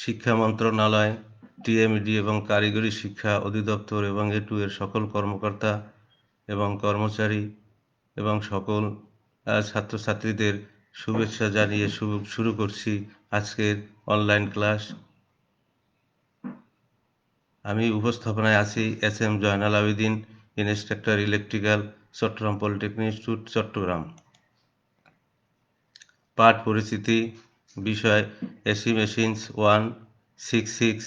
শিক্ষা মন্ত্রণালয়, টিএমডি এবং কারিগরি শিক্ষা অধিদপ্তর এবং এটু এর সকল কর্মকর্তা এবং কর্মচারী এবং সকল ছাত্রছাত্রীদের শুভেচ্ছা জানিয়ে শুরু করছি আজকের অনলাইন ক্লাস। আমি উপস্থাপনায় আছি SM. Joynal Abedin, instructor electrical, Chittagong polytechnic institute, Chittagong. পাঠ পরিচিতি, বিষয় এসি মেশিনস 1, 66,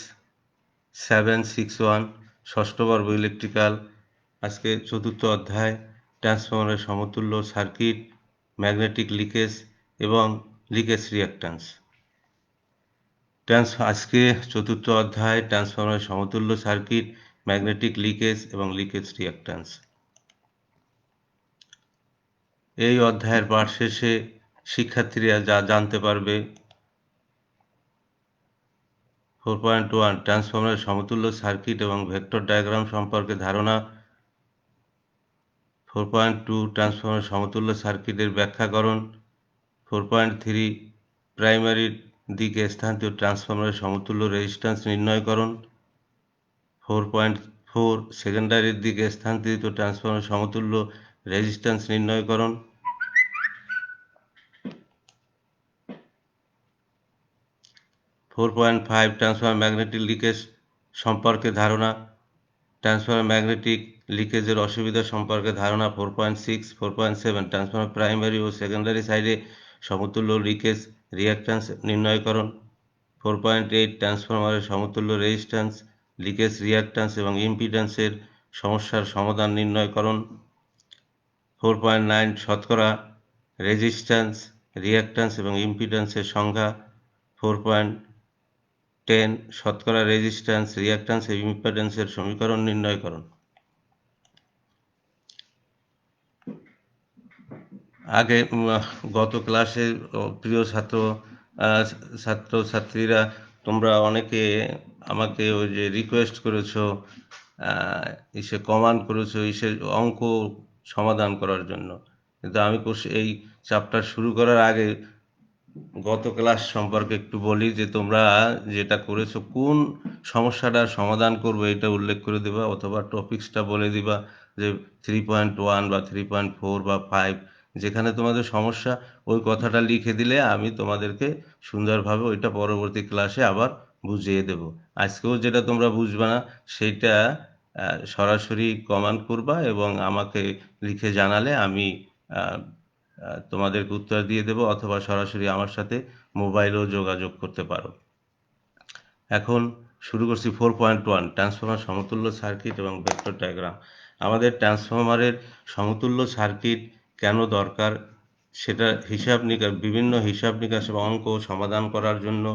761, ষষ্ঠ পর্ব ইলেকট্রিক্যাল। আজকে চতুর্থ অধ্যায় ট্রান্সফরমারের সমতুল্য সার্কিট, ম্যাগনেটিক লিকেজ এবং লিকেজ রিঅ্যাক্ট্যান্স। আজকে চতুর্থ অধ্যায় ট্রান্সফরমারের সমতুল্য সার্কিট, ম্যাগনেটিক লিকেজ এবং লিকেজ রিঅ্যাক্ট্যান্স। এই অধ্যায়ের পাঠ শেষে শিক্ষার্থীরা যা জানতে পারবে: 4.1 ট্রান্সফরমারের সমতুল্য সার্কিট এবং ভেক্টর ডায়াগ্রাম সম্পর্কে ধারণা। 4.2 ট্রান্সফরমারের সমতুল্য সার্কিটের ব্যাখ্যাকরণ। 4.3 প্রাইমারির দিকে স্থানান্তরিত ট্রান্সফরমারের সমতুল্য রেজিস্ট্যান্স নির্ণয়করণ। 4.4 সেকেন্ডারির দিকে স্থানান্তরিত ট্রান্সফরমারের সমতুল্য রেজিস্ট্যান্স নির্ণয়করণ। 4.5 ট্রান্সফরমার ম্যাগনেটিক লিকেজ সম্পর্কে ধারণা। ট্রান্সফরমার ম্যাগনেটিক লিকেজের অসুবিধা সম্পর্কে ধারণা। 4.6 4.7 ট্রান্সফরমার প্রাইমারি ও সেকেন্ডারি সাইডে সমতুল্য লিকেজ রিঅ্যাক্ট্যান্স নির্ণয়করণ। 4.8 ট্রান্সফরমারের সমতুল্য রেজিস্ট্যান্স, লিকেজ রিঅ্যাক্ট্যান্স এবং ইম্পিডেন্সের সমস্যার সমাধান নির্ণয়করণ। 4.9 শতকরা রেজিস্ট্যান্স, রিঅ্যাক্ট্যান্স এবং ইম্পিডেন্সের সংজ্ঞা। 4.10 শতকরা রেজিস্ট্যান্স, রিঅ্যাক্ট্যান্স এবং ইম্পিডেন্সের সমীকরণ নির্ণয়করণ। আগে গত ক্লাসে প্রিয় ছাত্রছাত্রীরা তোমরা অনেকে আমাকে ওই যে রিকোয়েস্ট করেছো, কমান্ড করেছো অঙ্ক সমাধান করার জন্য। কিন্তু আমি এই চ্যাপ্টার শুরু করার আগে গত ক্লাস সম্পর্কে একটু বলি যে তোমরা যেটা করেছো কোন সমস্যাটার সমাধান করবে এটা উল্লেখ করে দিবা, অথবা টপিক্সটা বলে দিবা যে 3.1 বা 3.4 বা 5 যেখানে তোমাদের সমস্যা ওই কথাটা লিখে দিলে আমি তোমাদেরকে সুন্দরভাবে ওইটা পরবর্তী ক্লাসে আবার বুঝিয়ে দেব। আজকেও যেটা তোমরা বুঝবে না সেইটা সরাসরি কমেন্ট করবা এবং আমাকে লিখে জানালে আমি তোমাদেরকে উত্তর দিয়ে দেব, অথবা সরাসরি আমার সাথে মোবাইলেও যোগাযোগ করতে পারো। এখন শুরু করছি 4.1 ট্রান্সফরমার সমতুল্য সার্কিট এবং ভেক্টর ডায়াগ্রাম। আমাদের ট্রান্সফরমারের সমতুল্য সার্কিট কেন দরকার সেটা বিভিন্ন হিসাব নিকাশ এবং অঙ্ক সমাধান করার জন্য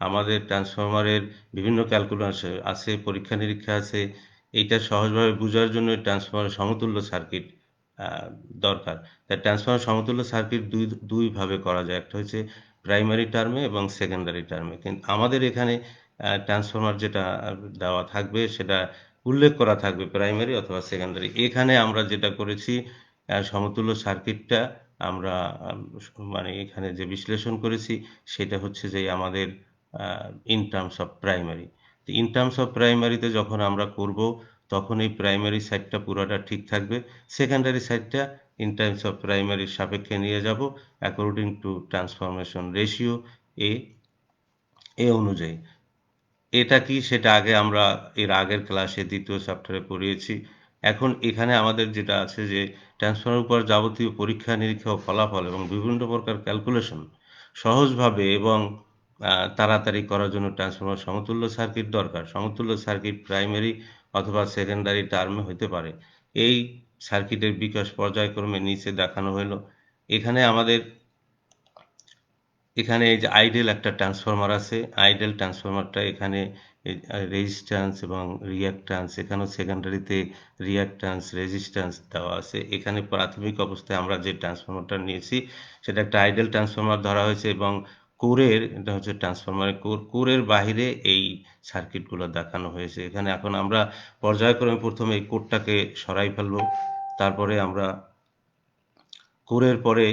আমাদের ট্রান্সফরমারের বিভিন্ন ক্যালকুলেশন আছে, পরীক্ষা নিরীক্ষা আছে। এইটা সহজভাবে বোঝার জন্য ট্রান্সফরমারের সমতুল্য সার্কিট দরকার। তাই ট্রান্সফরমার সমতুল্য সার্কিট দুইভাবে করা যায়, একটা হচ্ছে প্রাইমারি টার্মে এবং সেকেন্ডারি টার্মে। কিন্তু আমাদের এখানে ট্রান্সফরমার যেটা দেওয়া থাকবে সেটা উল্লেখ করা থাকবে প্রাইমারি অথবা সেকেন্ডারি। এখানে আমরা যেটা করেছি সমতুল্য সার্কিটটা আমরা মানে এখানে যে বিশ্লেষণ করেছি সেটা হচ্ছে যে আমাদের in terms of primary. In terms of প্রাইমারিতে যখন আমরা করব তখন এই প্রাইমারি সাইডটা পুরোটা ঠিক থাকবে, সেকেন্ডারি সাইডটা ইন টার্মস অফ প্রাইমারির সাপেক্ষে নিয়ে যাব অ্যাকর্ডিং টু ট্রান্সফরমেশন রেশিও এ অনুযায়ী। এটা কি সেটা আগে আমরা এর আগের ক্লাসে দ্বিতীয় চ্যাপ্টারে পড়িয়েছি। এখন এখানে আমাদের যেটা আছে যে ট্রান্সফরমারের উপর যাবতীয় পরীক্ষা নিরীক্ষা ও ফলাফল এবং বিভিন্ন প্রকার ক্যালকুলেশন সহজভাবে এবং তাড়াতাড়ি করার জন্য ট্রান্সফরমার সমতুল্য সার্কিট দরকার। সমতুল্য সার্কিট প্রাইমারি অথবা সেকেন্ডারি টার্মে হতে পারে। এই সার্কিটের বিকাশ পর্যায়ক্রমে নিচে দেখানো হলো। এখানে এই যে আইডেল একটা ট্রান্সফরমার আছে, আইডেল ট্রান্সফরমারটা এখানে রেজিস্ট্যান্স এবং রিঅ্যাক্ট্যান্স, এখানেও সেকেন্ডারিতে রিঅ্যাক্ট্যান্স রেজিস্ট্যান্স দেওয়া আছে। এখানে প্রাথমিক অবস্থায় আমরা যে ট্রান্সফরমারটা নিয়েছি সেটা একটা আইডেল ট্রান্সফরমার ধরা হয়েছে এবং এটা হচ্ছে ট্রান্সফরমারের কোরের বাহিরে এই সার্কিটগুলো দেখানো হয়েছে। এখানে এখন আমরা পর্যায়ক্রমে প্রথমে এই কোরটাকে সরাই ফেলব, তারপরে আমরা কোরের পরে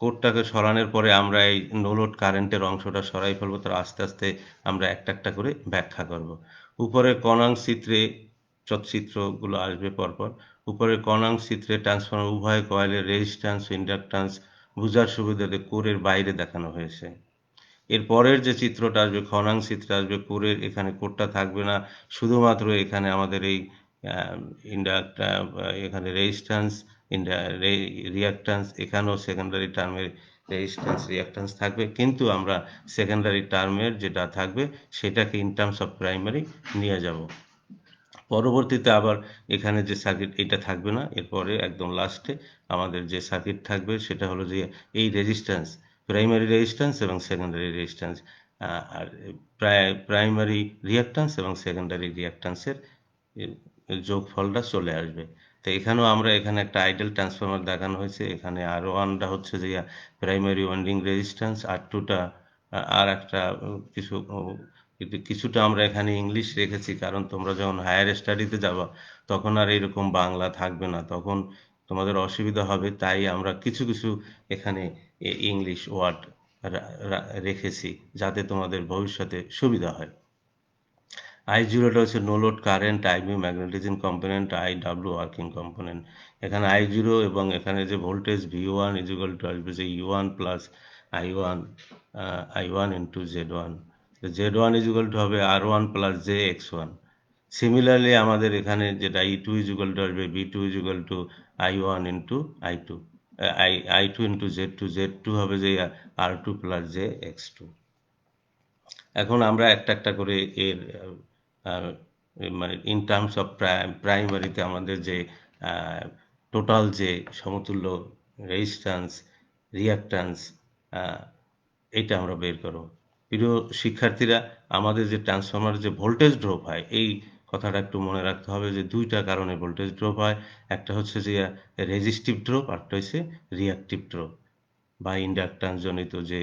কোডটাকে সরানোর পরে আমরা এই নো লোড কারেন্টের অংশটা সরাই ফেলবো, তার আস্তে আস্তে আমরা একটা একটা করে ব্যাখ্যা করব। উপরের কণাঙ্ক চিত্রে চিত্রগুলো আসবে পরপর। উপরের কণাঙ্ক চিত্রে ট্রান্সফরমার উভয় কয়েলের রেজিস্ট্যান্স ও ইন্ডাকট্যান্স বোঝার সুবিধাতে কোরের বাইরে দেখানো হয়েছে। এর পরের যে চিত্রটা আসবে, খনাঙ্ক চিত্রে আসবে, কোরের এখানে কোরটা থাকবে না, শুধুমাত্র এখানে আমাদের এই ইন্ডাক্টার, এখানে রেজিস্ট্যান্স, রিয়াক্ট্যান্স, এখানেও সেকেন্ডারি টার্মের রেজিস্ট্যান্স রিয়াক্ট্যান্স থাকবে, কিন্তু আমরা সেকেন্ডারি টার্মের যেটা থাকবে সেটাকে ইন টার্মস অফ প্রাইমারি নিয়ে যাব। পরবর্তীতে আবার এখানে যে সার্কিট, এটা থাকবে না, এরপরে একদম লাস্টে আমাদের যে সার্কিট থাকবে সেটা হলো যে এই রেজিস্ট্যান্স, প্রাইমারি রেজিস্ট্যান্স এবং সেকেন্ডারি রেজিস্ট্যান্স, আর প্রাইমারি রিয়াক্ট্যান্স এবং সেকেন্ডারি রিয়াক্ট্যান্সের যোগফলটা চলে আসবে। তো এখানেও আমরা এখানে একটা আইডেল ট্রান্সফরমার দেখানো হয়েছে। এখানে আর ওয়ানটা হচ্ছে যে প্রাইমারি ওয়াইন্ডিং রেজিস্ট্যান্স, আর টুটা আর একটা কিছু কিন্তু কিছুটা আমরা এখানে ইংলিশ রেখেছি, কারণ তোমরা যখন হায়ার স্টাডিতে যাবা তখন আর এরকম বাংলা থাকবে না, তখন তোমাদের অসুবিধা হবে, তাই আমরা কিছু কিছু এখানে ইংলিশ ওয়ার্ড রেখেছি যাতে তোমাদের ভবিষ্যতে সুবিধা হয়। আই জিরোটা হচ্ছে no load current, IB magnetism component, I W working component. এখানে আই জিরো এবং এখানে যে voltage V one equal to আসবে যে E one plus I one into Z one. Z one equal to হবে R one plus J X one. Similarly আমাদের এখানে যেটা ই টু ইজিক্যাল টু আসবে B two equal to I one into I two, I two into Z two হবে যে R two plus J X two. এখন আমরা একটা একটা করে এর মানে ইন টার্মস অফ প্রাইমারিতে আমাদের যে টোটাল যে সমতুল্য রেজিস্ট্যান্স, রিয়াক্ট্যান্স, এইটা আমরা বের করব। প্রিয় শিক্ষার্থীরা, আমাদের যে ট্রান্সফরমার যে ভোল্টেজ ড্রপ হয়, এই কথাটা একটু মনে রাখতে হবে যে দুইটা কারণে ভোল্টেজ ড্রপ হয়। একটা হচ্ছে যে রেজিস্টিভ ড্রপ, আরটা হচ্ছে রিয়াক্টিভ ড্রপ বা ইন্ডাকট্যান্স জনিত যে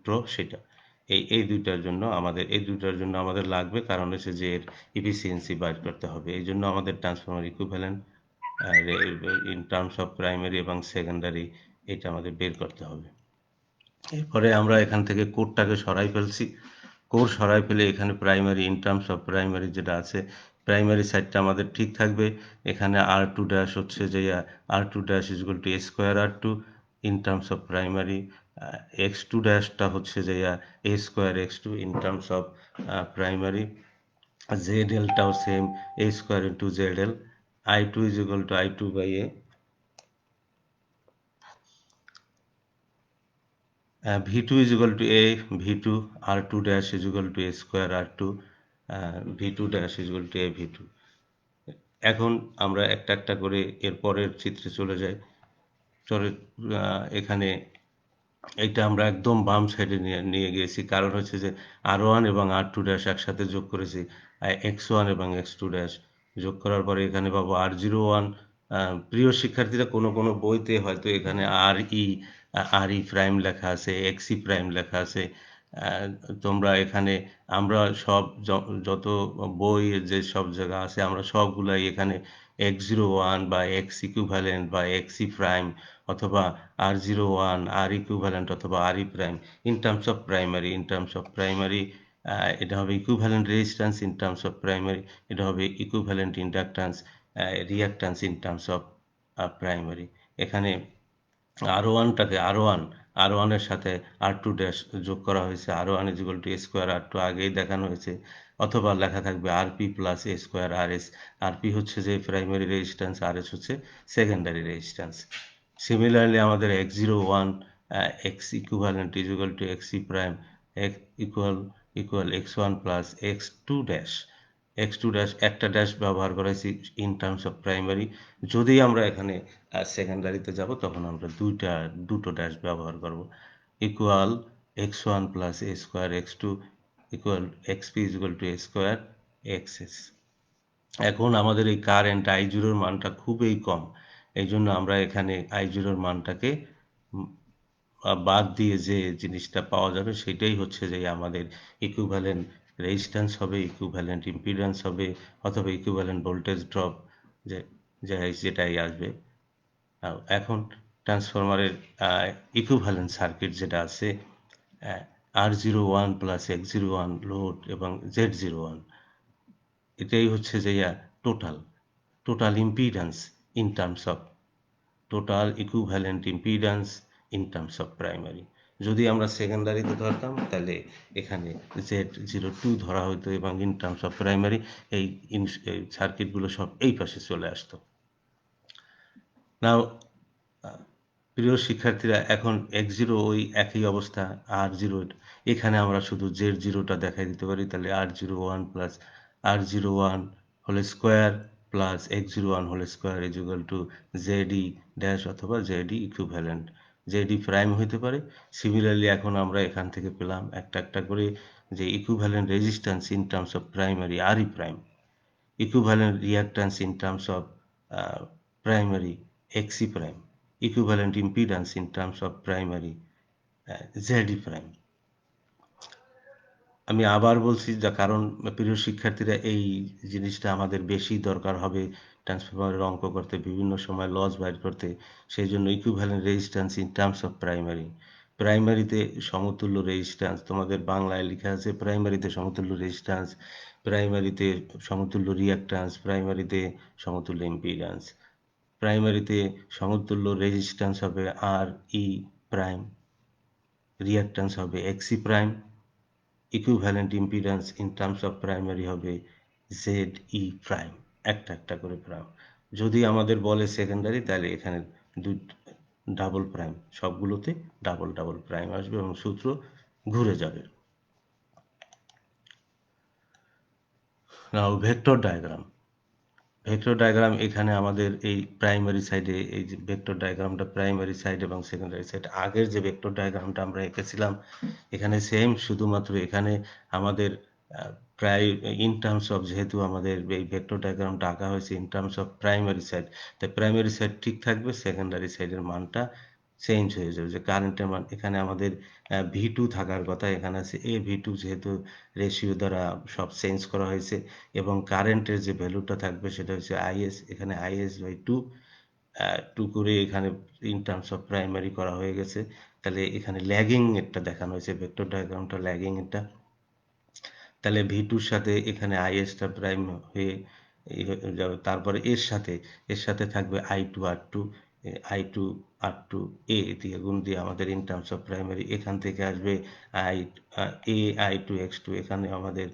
ড্রপ সেটা। এই দুইটার জন্য আমাদের লাগবে, কারণ হচ্ছে যে এর ইফিসিয়েন্সি বাইর করতে হবে। এই জন্য আমাদের transformer equivalent in terms of primary এবং সেকেন্ডারি এটা আমাদের বের করতে হবে। এরপরে আমরা এখান থেকে কোডটাকে সরাই ফেলছি। কোড সরাই ফেলে এখানে primary in terms of primary যেটা আছে, প্রাইমারি সাইডটা আমাদের ঠিক থাকবে। এখানে আর টু ড্যাশ হচ্ছে যে R two dash is equal to A square R two in terms of primary. X two ড্যাশটা হচ্ছে যে A square X two in terms of primary. Z এলটাও same, A square into Z L. I two is equal to I two by A. V2 is equal to A V2, R2 dash is equal to A square R2, V2 dash is equal to A V2। এখন আমরা একটা একটা করে এর পরের চিত্রে চলে যাই। চলে এখানে এইটা আমরা একদম বাম সাইডে নিয়ে নিয়ে গিয়েছি, কারণ হচ্ছে যে আর ওয়ান এবং আর টু ড্যাশ একসাথে যোগ করেছি, এক্স ওয়ান এবং এক্স টু ড্যাশ যোগ করার পরে এখানে পাবো আর জিরো ওয়ান। প্রিয় শিক্ষার্থীরা, কোনো কোনো বইতে হয়তো এখানে আর ই প্রাইম লেখা আছে, এক্স ই প্রাইম লেখা আছে। আহ, তোমরা এখানে আমরা সব যত বই যে সব জায়গা আছে আমরা সবগুলাই এখানে এক্স জিরো ওয়ান বা এক্স ইকুইভ্যালেন্ট বা এক্স ই প্রাইম অথবা R zero one R equivalent অথবা R E prime in terms of primary এটা হবে equivalent resistance, in terms of primary এটা হবে equivalent inductance, reactance in terms of primary. এখানে R ওয়ানের সাথে আর টু ড্যাশ যোগ করা হয়েছে, R one is equal to A square R two আগেই দেখানো হয়েছে, অথবা লেখা থাকবে আর পি প্লাস এ square R S. R P হচ্ছে যে প্রাইমারি রেজিস্ট্যান্স, আর এস হচ্ছে সেকেন্ডারি রেজিস্ট্যান্স। সিমিলারলি আমাদের X zero one X equivalent is equal to X E prime X equal X one plus X two dash একটা dash ব্যবহার করেছি in terms of primary. যদি আমরা এখানে সেকেন্ডারিতে যাব তখন আমরা দুটো ড্যাশ ব্যবহার করব। Equal X one plus A square X two equal X P is equal to A square X S. এখন আমাদের এই কারেন্ট আই জিরোর মানটা খুবই কম, এই জন্য আমরা এখানে আই জিরোর মানটাকে বাদ দিয়ে যে জিনিসটা পাওয়া যাবে সেটাই হচ্ছে যে আমাদের ইকুইভ্যালেন্ট রেজিস্ট্যান্স হবে, ইকুইভ্যালেন্ট ইম্পিডেন্স হবে, অথবা ইকুইভ্যালেন্ট ভোল্টেজ ড্রপ, যে যেটাই আসবে। এখন ট্রান্সফরমারের ইকুইভ্যালেন্ট সার্কিট যেটা আছে R01 প্লাস X01 লোড এবং Z01, এটাই হচ্ছে যে total impedance in terms of total equivalent impedance in terms of primary. যদি আমরা সেকেন্ডারিতে ধরতাম তাহলে এখানে Z02 ধরা হতো এবং ইন টার্মস অফ প্রাইমারি এই সার্কিটগুলো সব এই পাশে চলে আসতো। নাও প্রিয় শিক্ষার্থীরা, এখন X0 ওই একই অবস্থা, R0 এখানে আমরা শুধু Z0টা দেখাই দিতে পারি, তাহলে R01 plus R01 whole square plus X01 whole square is equal to ZE dash অথবা ZE ইকুইভ্যালেন্ট, ZE প্রাইম হইতে পারে। সিমিলারলি এখন আমরা এখান থেকে পেলাম একটা একটা করে যে equivalent resistance in terms of primary RE prime, equivalent reactance in terms of primary XE prime, equivalent impedance in terms of primary ZE prime। আমি আবার বলছি, যা কারণ প্রিয় শিক্ষার্থীরা এই জিনিসটা আমাদের বেশি দরকার হবে ট্রান্সফরমারের অঙ্ক করতে, বিভিন্ন সময় লস বাইর করতে। সেই জন্য equivalent resistance in terms of primary, প্রাইমারিতে সমতুল্য রেজিস্ট্যান্স, তোমাদের বাংলায় লেখা আছে প্রাইমারিতে সমতুল্য রেজিস্ট্যান্স, প্রাইমারিতে সমতুল্য রিয়াক্ট্যান্স, প্রাইমারিতে সমতুল্য ইম্পিডেন্স। প্রাইমারিতে সমতুল্য রেজিস্ট্যান্স হবে RE প্রাইম, রিয়াক্ট্যান্স হবে XE prime, equivalent impedance in terms of primary হবে ZE প্রাইম, একটা একটা করে প্রাইম। যদি আমাদের বলে সেকেন্ডারি, তাহলে এখানে ডাবল প্রাইম, সবগুলোতে ডাবল ডাবল প্রাইম আসবে এবং সূত্র ঘুরে যাবে। নাও ভেক্টর ডায়াগ্রাম। ভেক্টর ডায়াগ্রাম এখানে আমাদের এই প্রাইমারি সাইডে, এই যে ভেক্টর ডায়াগ্রামটা প্রাইমারি সাইড এবং সেকেন্ডারি সাইড, আগের যে ভেক্টর ডায়াগ্রামটা আমরা এঁকেছিলাম এখানে সেম, শুধুমাত্র এখানে আমাদের প্রায় ইন টার্মস অফ, যেহেতু আমাদের এই ভেক্টর ডায়াগ্রামটা আঁকা হয়েছে in terms of primary side, তাই প্রাইমারি সাইড ঠিক থাকবে, সেকেন্ডারি সাইডের মানটা চেঞ্জ হয়ে যাবে। যে কারেন্টের মান এখানে আমাদের V2 থাকার কথা, এখানে আছে AV2, যেহেতু রেশিও দ্বারা সব চেঞ্জ করা হয়েছে, এবং কারেন্টের যে ভ্যালুটা থাকবে সেটা হচ্ছে IS, এখানে IS/2 টু করে এখানে ইন টার্মস অফ প্রাইমারি করা হয়ে গেছে। তাহলে এখানে ল্যাগিং এরটা দেখানো হয়েছে, ভেক্টর ডায়াগ্রামটা ল্যাগিং এটা, তাহলে V2-র সাথে এখানে IS-টা প্রাইম হয়ে যাবে, তারপরে এর সাথে থাকবে I2R2, I2R2A দিয়ে গুণ দিয়ে আমাদের ইন টার্মস অফ প্রাইমারি, এখান থেকে আসবে I2X2, এখানে আমাদের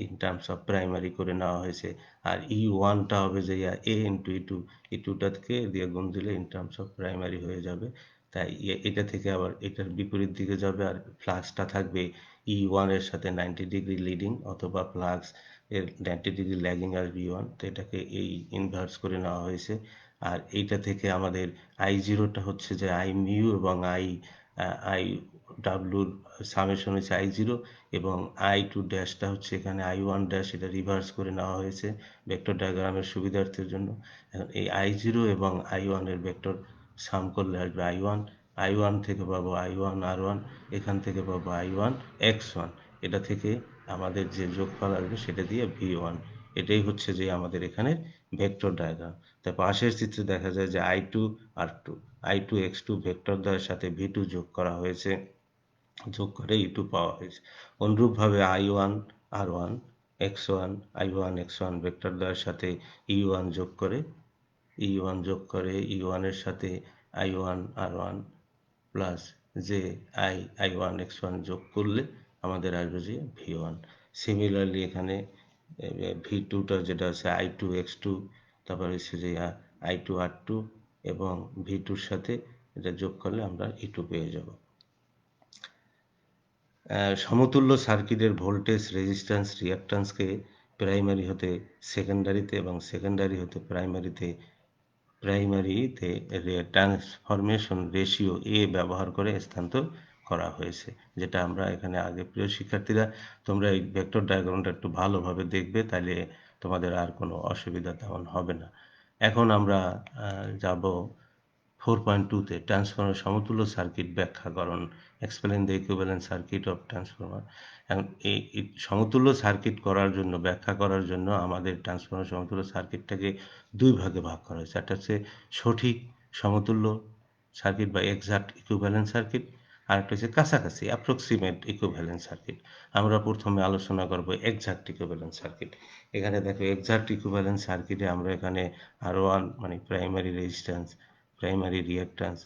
ইন টার্মস অফ প্রাইমারি করে নেওয়া হয়েছে। আর E1টা হবে যে A ইন্টু E2, E2টাকে দিয়ে গুণ দিলে ইন টার্মস অফ প্রাইমারি হয়ে যাবে। তাই এটা থেকে আবার এটার বিপরীত দিকে যাবে, আর ফ্লাক্সটা থাকবে E1 এর সাথে 90 ডিগ্রি লিডিং, অথবা ফ্লাক্স এর 90 ডিগ্রি ল্যাগিং আসবে E1, তো এটাকে এই ইনভার্স করে নেওয়া হয়েছে। আর এইটা থেকে আমাদের I0টা হচ্ছে যে I মিউ এবং I ডাব্লুর সামেশন হচ্ছে I0, এবং I2 ড্যাশটা হচ্ছে এখানে I1 ড্যাশ, এটা রিভার্স করে নেওয়া হয়েছে ভেক্টর ডায়াগ্রামের সুবিধার্থের জন্য। এখন এই I0 এবং I1 এর ভেক্টর সাম করলে আসবে I1 থেকে পাবো I1R1, এখান থেকে পাবো I1X1, এটা থেকে আমাদের যে যোগফল আসবে সেটা দিয়ে V1। এটাই হচ্ছে যে আমাদের এখানে ভেক্টর ডায়াগ্রাম। তাই পাশের চিত্রে দেখা যায় যে I2R2, I2X2 ভেক্টর দ্বয়ের সাথে V2 যোগ করা হয়েছে, যোগ করে E2 পাওয়া হয়েছে। অনুরূপভাবে I1R1 X1, I1X1 ভেক্টর দ্বয়ের সাথে E1 যোগ করে E1 এর সাথে I1R1 প্লাস যে I1X1 যোগ করলে আমাদের আসবে যে V1। সিমিলারলি এখানে V2টা যেটা আছে I2X2, তারপরে হচ্ছে যে I2R2 এবং V2-র সাথে এটা যোগ করলে আমরা E2 পেয়ে যাব। সমতুল্য সার্কিটের ভোল্টেজ, রেজিস্ট্যান্স, রিয়াক্ট্যান্সকে প্রাইমারি হতে সেকেন্ডারিতে এবং সেকেন্ডারি হতে প্রাইমারিতে ট্রান্সফরমেশন রেশিও A ব্যবহার করে স্থানান্তর করা হয়েছে, যেটা আমরা এখানে আগে। প্রিয় শিক্ষার্থীরা, তোমরা এই ভেক্টর ডায়াগ্রামটা একটু ভালোভাবে দেখবে, তাহলে তোমাদের আর কোনো অসুবিধা তেমন হবে না। এখন আমরা যাব 4.2-তে ট্রান্সফরমার সমতুল্য সার্কিট ব্যাখ্যাকরণ, explain the equivalent circuit of transformer. এখন এই সমতুল্য সার্কিট করার জন্য, ব্যাখ্যা করার জন্য আমাদের ট্রান্সফরমার সমতুল্য সার্কিটটাকে দুই ভাগে ভাগ করা হয়েছে। একটা হচ্ছে সঠিক সমতুল্য সার্কিট বা এক্সাক্ট ইকুইভ্যালেন্ট সার্কিট, আর একটা হচ্ছে কাছাকাছি অ্যাপ্রক্সিমেট ইকুইভ্যালেন্ট সার্কিট। আমরা প্রথমে আলোচনা করব এক্সাক্ট ইকুইভ্যালেন্ট সার্কিট। এখানে দেখো এক্সাক্ট ইকুইভ্যালেন্ট সার্কিটে আমরা এখানে R1 মানে প্রাইমারি রেজিস্ট্যান্স, প্রাইমারি রিঅ্যাক্ট্যান্স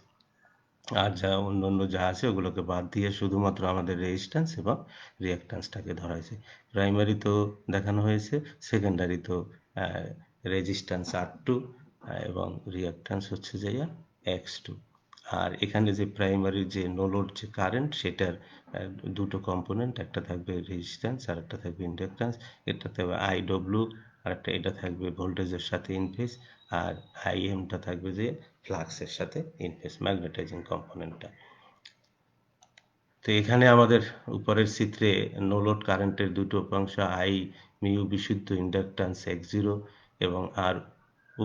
আর যা অন্য যা আছে ওগুলোকে বাদ দিয়ে শুধুমাত্র আমাদের রেজিস্ট্যান্স এবং রিঅ্যাক্ট্যান্সটাকে ধরা হয়েছে। প্রাইমারি তো দেখানো হয়েছে, সেকেন্ডারি তো রেজিস্ট্যান্স R2 এবং রিঅ্যাক্ট্যান্স হচ্ছে যে X2। আর এখানে যে প্রাইমারির যে নো লোড যে কারেন্ট সেটার দুটো কম্পোনেন্ট, একটা থাকবে রেজিস্ট্যান্স আর একটা থাকবে ইন্ডাকট্যান্স। এটা থাকবে IW আর একটা এটা থাকবে ভোল্টেজের সাথে ইনফেজ, আর IMটা থাকবে যে ফ্লাক্সের সাথে ইনফেজ, ম্যাগনেটাইজিং কম্পোনেন্টটা। তো এখানে আমাদের উপরের চিত্রে নো লোড কারেন্টের দুটো উপাংশ আই মিউ বিশুদ্ধ ইন্ডাকট্যান্স X0 এবং আর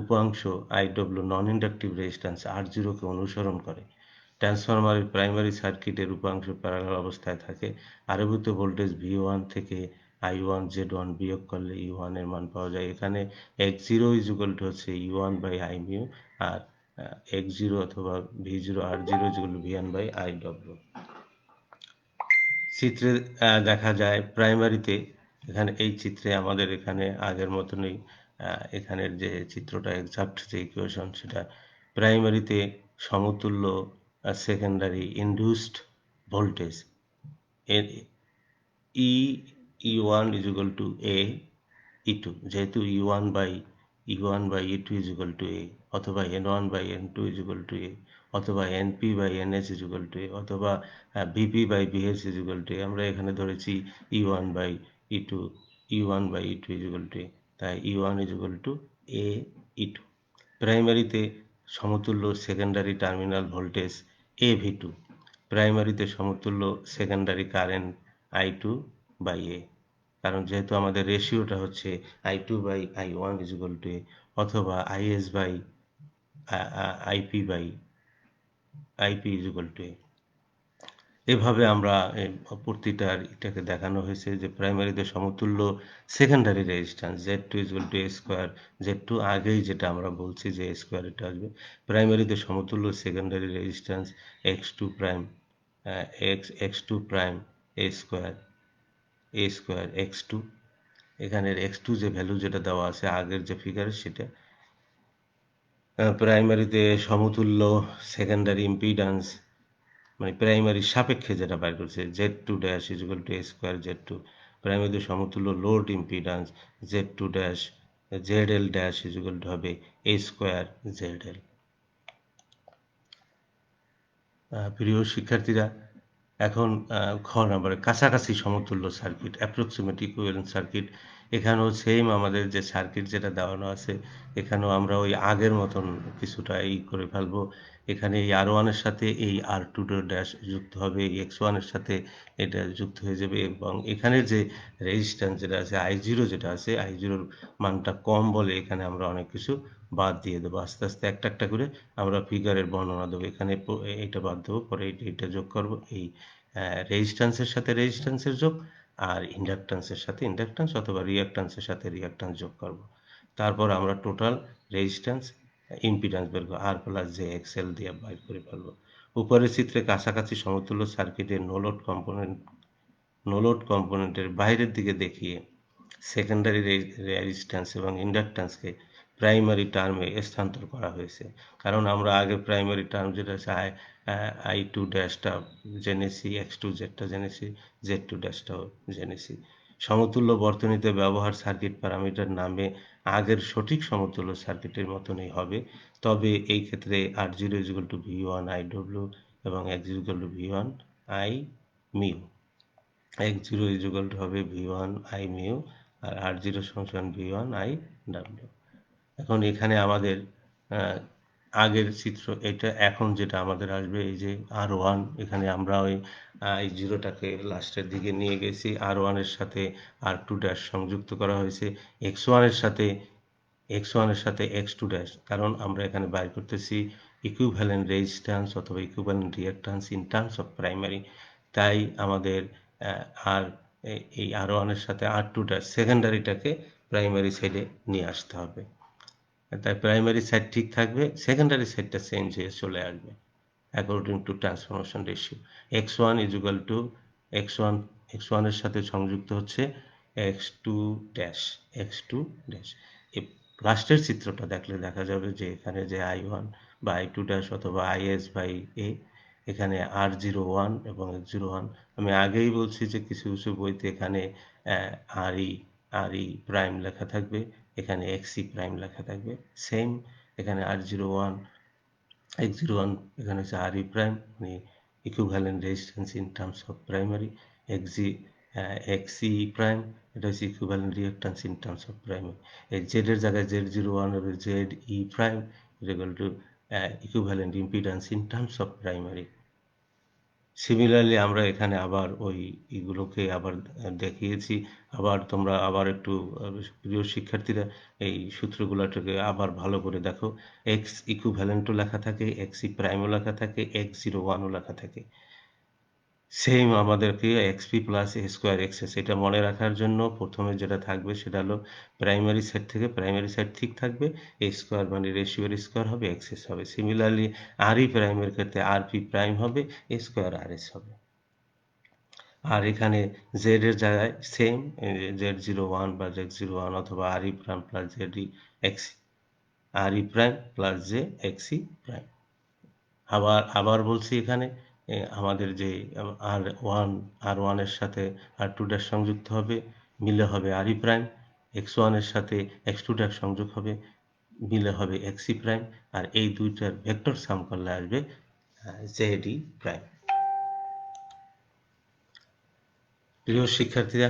উপাংশ IW নন ইন্ডাকটিভ রেজিস্ট্যান্স R0 কে অনুসরণ করে। ট্রান্সফরমারের প্রাইমারি সার্কিটের উপাংশ প্যারালাল অবস্থায় থাকে। আরোপিত ভোল্টেজ V1 থেকে I1 Z1 বিয়োগ করলে E1 এর মান পাওয়া যায়। এখানে X0 ইকুয়াল টু হচ্ছে E1 by I mu, R X0 অথবা V0 R0 equal to V1 by IW। চিত্রে দেখা যায় প্রাইমারিতে, এখানে এই চিত্রে আমাদের এখানে আগের মতনই এখানের যে চিত্রটা এক্সাক্ট যে ইকুয়েশন সেটা প্রাইমারিতে সমতুল্য সেকেন্ডারি ইনডিউসড ভোল্টেজ এর E1 is equal to A E2, যেহেতু E1 by E2 is equal to A, অথবা N1 by N2 is equal to A, অথবা NP by NS is equal to A, অথবা BP by BS is equal to A। আমরা এখানে ধরেছি E1 by E2, E1 by E2 is equal to A, তাই E1 is equal to A E2। প্রাইমারিতে সমতুল্য secondary terminal voltage AV2, প্রাইমারিতে সমতুল্য secondary current I2 by A, কারণ যেহেতু আমাদের রেশিওটা হচ্ছে I2 by I1 is equal to A, অথবা IS by IP by IP is equal to A। এভাবে আমরা প্রতিটার এটাকে দেখানো হয়েছে যে প্রাইমারিতে সমতুল্য secondary resistance Z2 is equal to A square, Z2 আগেই যেটা আমরা বলছি যে A স্কোয়ার এটা আসবে। প্রাইমারিতে সমতুল্য secondary resistance X2 prime X2 prime A square X2। এখানের X2 যে ভ্যালু যেটা দেওয়া আছে আগের যে ফিগারে সেটা। প্রাইমারিতে সমতুল্য সেকেন্ডারি ইম্পিডেন্স মানে প্রাইমারি সাপেক্ষে যেটা বাইর করছে Z2 dash is equal two A square Z2। প্রাইমারিতে সমতুল্য load impedance Z2 dash ZL dash is equal to হবে A স্কোয়ার ZL। প্রিয় শিক্ষার্থীরা, এখন খ নাম্বারে কাছাকাছি সমতুল্য সার্কিট, অ্যাপ্রক্সিমেট ইকুইভ্যালেন্ট সার্কিট। এখানেও সেম আমাদের যে সার্কিট যেটা দেওয়ানো আছে এখানেও আমরা ওই আগের মতন কিছুটা করে ফেলবো। এখানে এই R1 এর সাথে এই R2 ড্যাশ যুক্ত হবে, X1 এর সাথে এটা যুক্ত হয়ে যাবে, এবং এখানের যে রেজিস্ট্যান্স যেটা আছে I0 যেটা আছে I0 মানটা কম বলে এখানে আমরা অনেক কিছু বাদ দিয়ে দেবো। আস্তে আস্তে একটা একটা করে আমরা ফিগারের বর্ণনা দেবো। এখানে এইটা বাদ দেবো, পরে এইটা যোগ করবো, এই রেজিস্ট্যান্সের সাথে রেজিস্ট্যান্সের যোগ, আর ইন্ডাকট্যান্সের সাথে ইন্ডাকট্যান্স অথবা রিঅ্যাক্ট্যান্সের সাথে রিঅ্যাক্ট্যান্স যোগ করব। তারপর আমরা টোটাল রেজিস্ট্যান্স ইম্পিডেন্স বের করবো, R প্লাস জে XL দিয়ে বাইর করে ফেলবো। উপরের চিত্রে কাছাকাছি সমতুল্য সার্কিটের নোলোড কম্পোনেন্টের বাইরের দিকে দেখিয়ে সেকেন্ডারি রেজিস্ট্যান্স এবং ইন্ডাকট্যান্সকে প্রাইমারি টার্মে স্থানান্তর করা হয়েছে। কারণ আমরা আগে প্রাইমারি টার্ম যেটা আছে I2 ড্যাশটা জেনেছি, X2 জেডটা জেনেছি, Z2 ড্যাশটাও জেনেছি। সমতুল্য বর্তনীতে ব্যবহার সার্কিট প্যারামিটার নামে আগের সঠিক সমতুল্য সার্কিটের মতনই হবে, তবে এই ক্ষেত্রে R0 is equal to V1 IW এবং X0 is equal to V1 I mu. X0 is equal to হবে V1 I mu R R0 সমান V1 I W। এখন এখানে আমাদের আগের চিত্র এটা, এখন যেটা আমাদের আসবে এই যে R1, এখানে আমরা ওই I0টাকে লাস্টের দিকে নিয়ে গেছি, R1 এর সাথে R2 ড্যাশ সংযুক্ত করা হয়েছে, X1 এর সাথে X2 ড্যাশ, কারণ আমরা এখানে বাইর করতেছি ইকুইভ্যালেন্ট রেজিস্ট্যান্স অথবা equivalent reactance in terms of primary. তাই আমাদের আর এই R1 এর সাথে R2 ড্যাশ সেকেন্ডারিটাকে প্রাইমারি সাইডে নিয়ে আসতে হবে। তাই প্রাইমারি সাইড ঠিক থাকবে, সেকেন্ডারি সাইডটা চেঞ্জ হয়ে চলে আসবে। according to transformation ratio. x1 is equal to x1 এর সাথে সংযুক্ত হচ্ছে x2 ড্যাশ x2 ড্যাশ। এই লাস্টের চিত্রটা দেখলে দেখা যাবে যে এখানে যে i1 বা i2 ড্যাশ অথবা is বাই a, এখানে r01 এবং x01। আমি আগেই বলছি যে কিছু কিছু বইতে এখানে re প্রাইম লেখা থাকবে, এখানে xc প্রাইম লেখা থাকবে। সেম এখানে r01 x01 এখানে হচ্ছে re প্রাইম, মানে equivalent resistance in terms of primary. xc prime, এটা হচ্ছে equivalent reactance in terms of primary. এই z এর জায়গায় z01 হবে ze prime equal to equivalent impedance in terms of primary. Similarly আমরা এখানে আবার ওই এগুলোকে আবার দেখিয়েছি। আবার তোমরা আবার একটু প্রিয় শিক্ষার্থীরা এই সূত্রগুলোটাকে আবার ভালো করে দেখো। এক্স ইকুইভ্যালেন্টও লেখা থাকে, এক্সি প্রাইমও লেখা থাকে, x01ও লেখা থাকে। সেম আমাদেরকে এক্সপি প্লাস এ স্কোয়ার এক্সএস, এটা মনে রাখার জন্য প্রথমে যেটা থাকবে সেটা হলো প্রাইমারি সাইড থেকে প্রাইমারি সাইড ঠিক থাকবে, এ স্কোয়ার মানে রেশিওর স্কোয়ার হবে, এক্সএস হবে। সিমিলারলি আরই প্রাইমের ক্ষেত্রে আর পি প্রাইম হবে, এ স্কোয়ার আর এস হবে। আর এখানে জেড এর জায়গায় সেম z01 বা z01 অথবা R E prime plus Z E X, R E prime plus J X E prime. আবার বলছি এখানে আমাদের যে আর ওয়ান এর সাথে r2 ড্যাশ সংযুক্ত হবে, মিলে হবে আর ই প্রাইম। x1 এর সাথে x2 ড্যাশ সংযোগ হবে, মিলে হবে এক্সি প্রাইম। আর এই দুইটার ভেক্টর সাম করলে আসবে জেড ই প্রাইম। প্রিয় শিক্ষার্থীরা,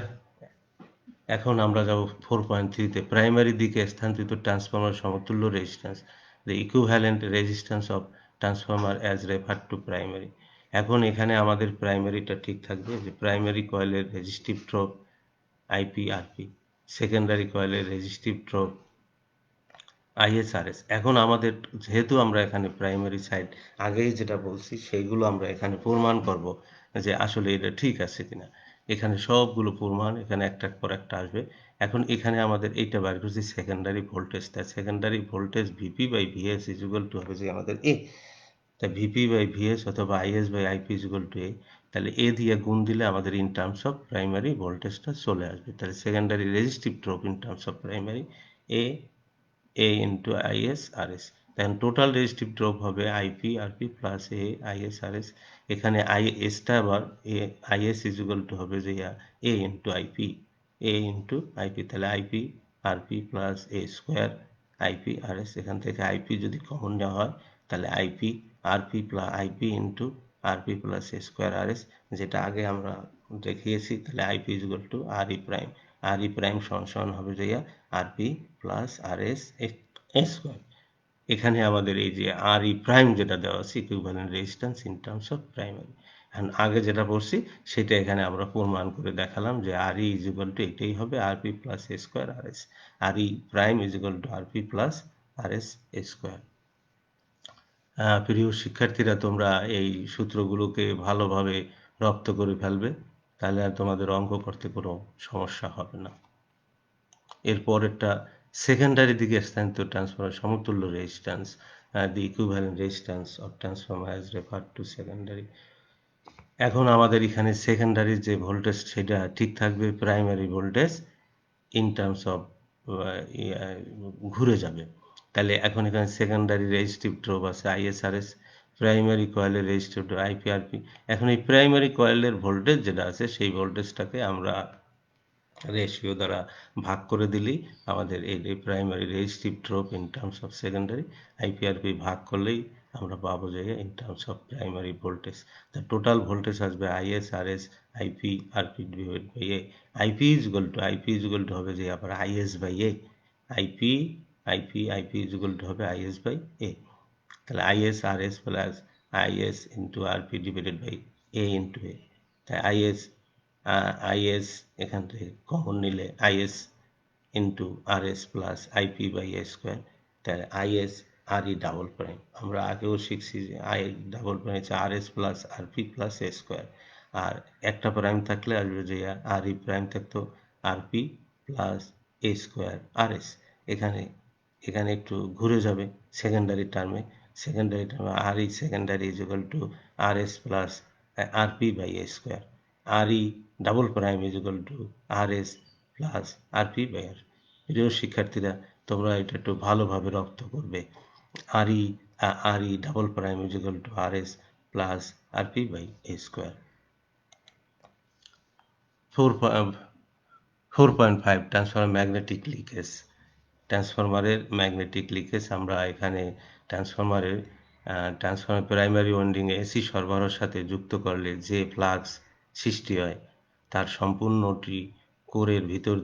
এখন আমরা যাব 4.3-তে, প্রাইমারি দিকে স্থানান্তরিত ট্রান্সফর্মার সমতুল্য resistance, the equivalent resistance of transformer as referred to primary. এখন এখানে আমাদের প্রাইমারিটা ঠিক থাকবে, যে প্রাইমারি কয়েলের resistive drop IP RP, secondary কয়েলের রেজিস্টিভ ড্রপ আইএসআরএস। এখন আমাদের যেহেতু আমরা এখানে প্রাইমারি সাইড আগেই যেটা বলছি সেইগুলো আমরা এখানে প্রমাণ করব যে আসলে এটা ঠিক আছে কিনা। এখানে সবগুলো প্রমাণ এখানে একটার পর একটা আসবে। এখন এখানে আমাদের এইটা বার করছি সেকেন্ডারি ভোল্টেজটা, secondary voltage VP by VS equal to হবে যে আমাদের এ, তাই ভিপি বাই ভিএস অথবা IS by IP equal to A. তাহলে এ দিয়ে গুণ দিলে আমাদের ইন টার্মস অফ প্রাইমারি ভোল্টেজটা চলে আসবে। তাহলে secondary resistive drop in terms of primary A into IS R S. Then total resistive drop হবে IP RP plus A IS R S. এখানে আইএসটা আবার আইএস ইকুয়াল টু হবে যে এ into IP, A into IP. তাহলে IP RP plus এ square IP R S. এখান থেকে IP যদি কমন নেওয়া হয় তাহলে IP RP plus IP into RP plus এ স্কোয়ার আর এস, যেটা আগে আমরা দেখিয়েছি। তাহলে IP equal to R E prime, R E prime সমান হবে যে RP plus R S square. এখানে আমাদের এই যে আর ই প্রাইম যেটা দেওয়া আছে equivalent resistance in terms of primary. এখন আগে যেটা পড়ছি সেটা এখানে আমরা প্রমাণ করে দেখালাম যে R E is equal to এটাই হবে RP plus A square R S, R E prime is equal to RP plus R S square. প্রিয় শিক্ষার্থীরা, তোমরা এই সূত্রগুলোকে ভালোভাবে রপ্ত করে ফেলবে, তাহলে আর তোমাদের অঙ্ক করতে কোনো সমস্যা হবে না। এরপরেরটা সেকেন্ডারি দিকে স্থানান্তরিত ট্রান্সফর্মার সমতুল্য resistance, the equivalent resistance of transformer as referred to secondary. এখন আমাদের এখানে সেকেন্ডারি যে ভোল্টেজ সেটা ঠিক থাকবে primary voltage in terms of ঘুরে যাবে। তাহলে এখন এখানে সেকেন্ডারি রেজিস্টিভ ড্রপ আছে আইএসআরএস, প্রাইমারি কয়েলের রেজিস্টিভ ড্রপ আইপিআরপি। এখন এই প্রাইমারি কয়েলের ভোল্টেজ যেটা আছে সেই ভোল্টেজটাকে আমরা রেশিও দ্বারা ভাগ করে দিলেই আমাদের এই primary resistive drop in terms of secondary IP RP ভাগ করলেই আমরা পাবো যে in terms of primary voltage. তা টোটাল ভোল্টেজ আসবে IS R S IP RP divide by A. IP is equal to হবে যে আবার IS by A, IP is equal to হবে আইএস বাই এ। তাহলে IS R S plus IS into RP divided by A into A. তাই IS এখান থেকে common নিলে IS into R S plus IP by A square. তাহলে IS R E double prime, আমরা আগেও শিখছি যে আই ডাবল প্রাইম হচ্ছে R S plus RP plus এ স্কোয়ার। আর একটা প্রাইম থাকলে আসবে যে আর ই প্রাইম থাকতো আরপি প্লাস এ স্কোয়ার আর এস। এখানে একটু ঘুরে যাবে সেকেন্ডারি টার্মে, সেকেন্ডারি টার্মে RE secondary is equal to RS plus RP by A square, RE double prime is equal to RS plus RP by R। প্রিয় শিক্ষার্থীরা, তোমরা এটা একটু ভালোভাবে রপ্ত করবে। RE double prime is equal to RS plus RP by A square. 4.5 transformer magnetic leakage. ট্রান্সফরমারের magnetic leakage আমরা এখানে ট্রান্সফরমার প্রাইমারি ওয়াইন্ডিংয়ে এসি সরবরাহের সাথে যুক্ত করলে যে ফ্লাক্স সৃষ্টি হয় তার সম্পূর্ণটি কোরের ভিতর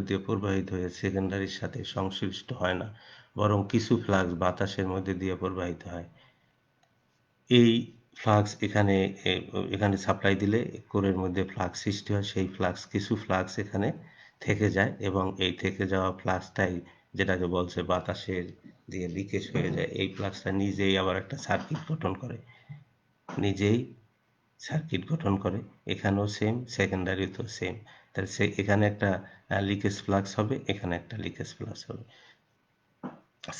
দিয়ে প্রবাহিত হয়ে সেকেন্ডারির সাথে সংশ্লিষ্ট হয় না, বরং কিছু ফ্লাক্স বাতাসের মধ্যে দিয়ে প্রবাহিত হয়। এই ফ্লাক্স এখানে সাপ্লাই দিলে কোরের মধ্যে ফ্লাক্স সৃষ্টি হয়। সেই কিছু ফ্লাক্স এখানে থেকে যায় এবং এই থেকে যাওয়া ফ্লাক্সটাই যেটাকে বলছে বাতাসের দিয়ে লিকেজ হয়ে যায়। এই ফ্লাক্সটা নিজেই আবার একটা সার্কিট গঠন করে। এখানেও সেম, সেকেন্ডারিতেও সেম। তাহলে এখানে একটা লিকেজ ফ্লাক্স হবে, এখানে একটা লিকেজ ফ্লাক্স হবে।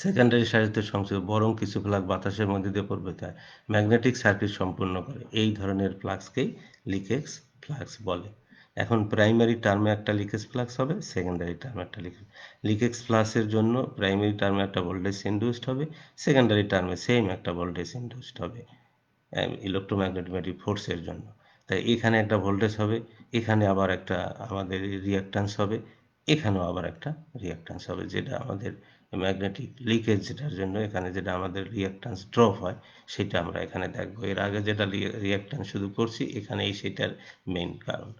সেকেন্ডারি সারিতে সংশ্লিষ্ট বরং কিছু ফ্লাক্স বাতাসের মধ্যে দিয়ে প্রবাহিত হয়, ম্যাগনেটিক সার্কিট সম্পূর্ণ করে। এই ধরনের ফ্লাক্সকেই লিকেজ ফ্লাক্স বলে। এখন প্রাইমারি টার্মে একটা লিকেজ ফ্লাক্স হবে, সেকেন্ডারি টার্মে একটা লিকেজ ফ্লাক্সের জন্য প্রাইমারি টার্মে একটা ভোল্টেজ ইনডিউসড হবে, সেকেন্ডারি টার্মে সেম একটা ভোল্টেজ ইনডিউসড হবে ইলেকট্রোম্যাগনেটিক ফোর্সের জন্য। তাই এখানে একটা ভোল্টেজ হবে, এখানে আবার একটা আমাদের রিঅ্যাক্ট্যান্স হবে, এখানেও আবার একটা রিঅ্যাক্ট্যান্স হবে, যেটা আমাদের ম্যাগনেটিক লিকেজ যেটার জন্য এখানে যেটা আমাদের রিঅ্যাক্ট্যান্স ড্রপ হয় সেটা আমরা এখানে দেখব। এর আগে যেটা রিঅ্যাক্ট্যান্স শুধু করছি, এখানেই সেটার মেইন কারণ।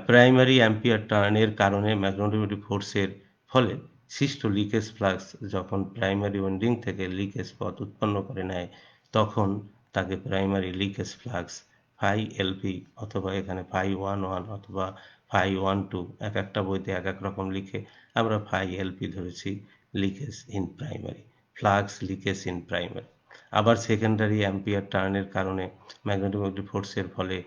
প্রাইমারি অ্যাম্পিয়ার টার্নের কারণে ম্যাগনেটোমোটিভ ফোর্সের ফলে সৃষ্ট লিকেজ ফ্লাক্স যখন প্রাইমারি ওয়াইন্ডিং থেকে লিকেজ পথ উৎপন্ন করে নেয়, তখন তাকে primary leakage flux phi LP অথবা এখানে ফাই 11 অথবা ফাই 12, এক একটা বইতে এক এক রকম লিখে, আমরা ফাই এলপি ধরেছি, leakage in primary, flux leakage in primary. আবার সেকেন্ডারি অ্যাম্পিয়ার টার্নের কারণে ম্যাগনেটোমোটিভ ফোর্সের ফলে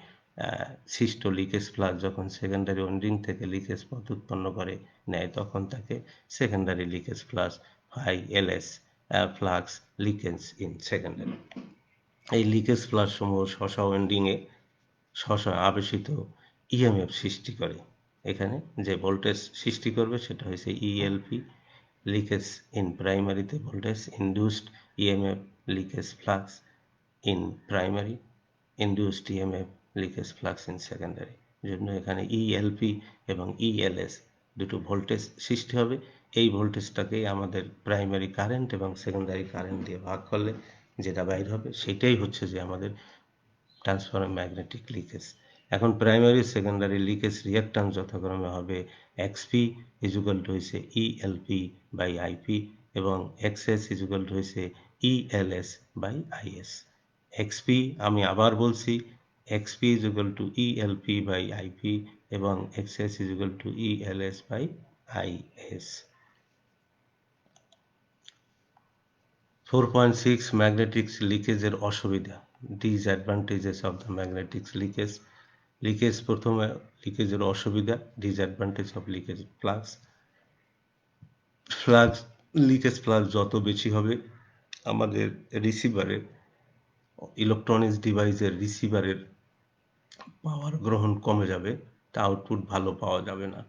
সৃষ্ট লিকেজ ফ্লাক্স যখন সেকেন্ডারি ওয়াইন্ডিং থেকে লিকেজ পথ উৎপন্ন করে নেয়, তখন তাকে secondary leakage flux phi LS, flux leakage in secondary. এই লিকেজ ফ্লাক্স সমূহ স্ব ওয়াইন্ডিংয়ে আবেশিত ইএমএফ সৃষ্টি করে। এখানে যে ভোল্টেজ সৃষ্টি করবে সেটা হচ্ছে ইএলপি, লিকেজ ইন প্রাইমারিতে voltage, induced EMF, leakage flux in primary, induced EMF, leakage flux in secondary. জন্য এখানে ইএলপি এবং ইএলএস দুটো ভোল্টেজ সৃষ্টি হবে। এই ভোল্টেজটাকেই আমাদের প্রাইমারি কারেন্ট এবং সেকেন্ডারি কারেন্ট দিয়ে ভাগ করলে যেটা বাইর হবে সেটাই হচ্ছে যে আমাদের ট্রান্সফরমার ম্যাগনেটিক লিকেজ। এখন প্রাইমারি সেকেন্ডারি লিকেজ রিঅ্যাক্ট্যান্স যথাক্রমে হবে এক্সপি ইজ ইকুয়াল টু হয়েছে ইএলপি বাই আইপি এবং এক্সএস ইজ ইকুয়াল টু হয়েছে ইএলএস বাই আইএস। এক্সপি আমি আবার বলছি, XP is equal to ELP by IP এবং XS is equal to ELS by IS. 4.6 magnetic লিকেজের অসুবিধা, disadvantages of the magnetic leakage. প্রথমে লিকেজের অসুবিধা, disadvantage of leakage flux. Leakage flux যত বেশি হবে, আমাদের রিসিভারের ইলেকট্রনিক্স ডিভাইসের রিসিভারের পাওয়ার গ্রহণ কমে যাবে, তা আউটপুট ভালো পাওয়া যাবে না।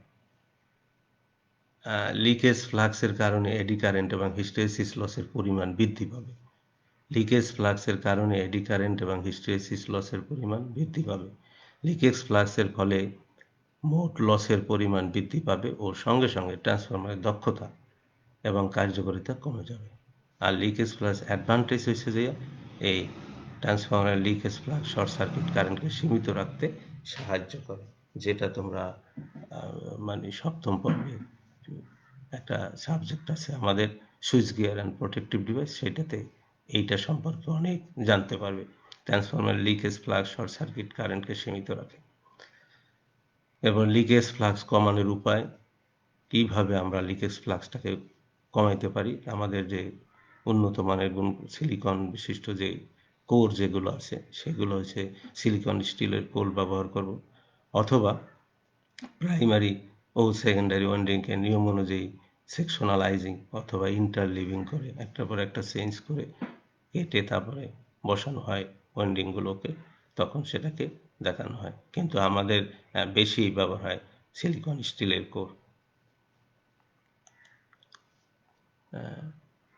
লিকেজ ফ্লাক্সের কারণে এডি কারেন্ট এবং হিস্টেরেসিস লসের পরিমাণ বৃদ্ধি পাবে। লিকেজ ফ্লাক্সের কারণে এডি কারেন্ট এবং হিস্টেরেসিস লসের পরিমাণ বৃদ্ধি পাবে। লিকেজ ফ্লাক্সের ফলে মোট লসের পরিমাণ বৃদ্ধি পাবে ও সঙ্গে সঙ্গে ট্রান্সফরমারের দক্ষতা এবং কার্যকারিতা কমে যাবে। আর লিকেজ ফ্লাক্স অ্যাডভান্টেজ হচ্ছে যে এই ট্রান্সফরমারের লিকেজ ফ্লাক্স শর্ট সার্কিট কারেন্টকে সীমিত রাখতে সাহায্য করে, যেটা তোমরা মানে সপ্তম পর্বে একটা সাবজেক্ট আছে আমাদের switch gear and protective device, সেটাতে এইটা সম্পর্কে অনেক জানতে পারবে। Transformer leakage flux short circuit কারেন্টকে সীমিত রাখে। এবং লিকেজ ফ্লাক্স কমানোর উপায়, কিভাবে আমরা লিকেজ ফ্লাক্সটাকে কমাইতে পারি। আমাদের যে উন্নত মানের সিলিকন বিশিষ্ট যে কোর যেগুলো আছে সেগুলো হচ্ছে সিলিকন স্টিলের কোর ব্যবহার করব, অথবা প্রাইমারি ও সেকেন্ডারি ওয়াইন্ডিংকে নিয়ম অনুযায়ী সেকশনালাইজিং অথবা ইন্টারলিভিং করে একটার পর একটা চেঞ্জ করে কেটে তারপরে বসানো হয় ওয়েন্ডিংগুলোকে, তখন সেটাকে দেখানো হয়। কিন্তু আমাদের বেশি ব্যবহার হয় সিলিকন স্টিলের কোর।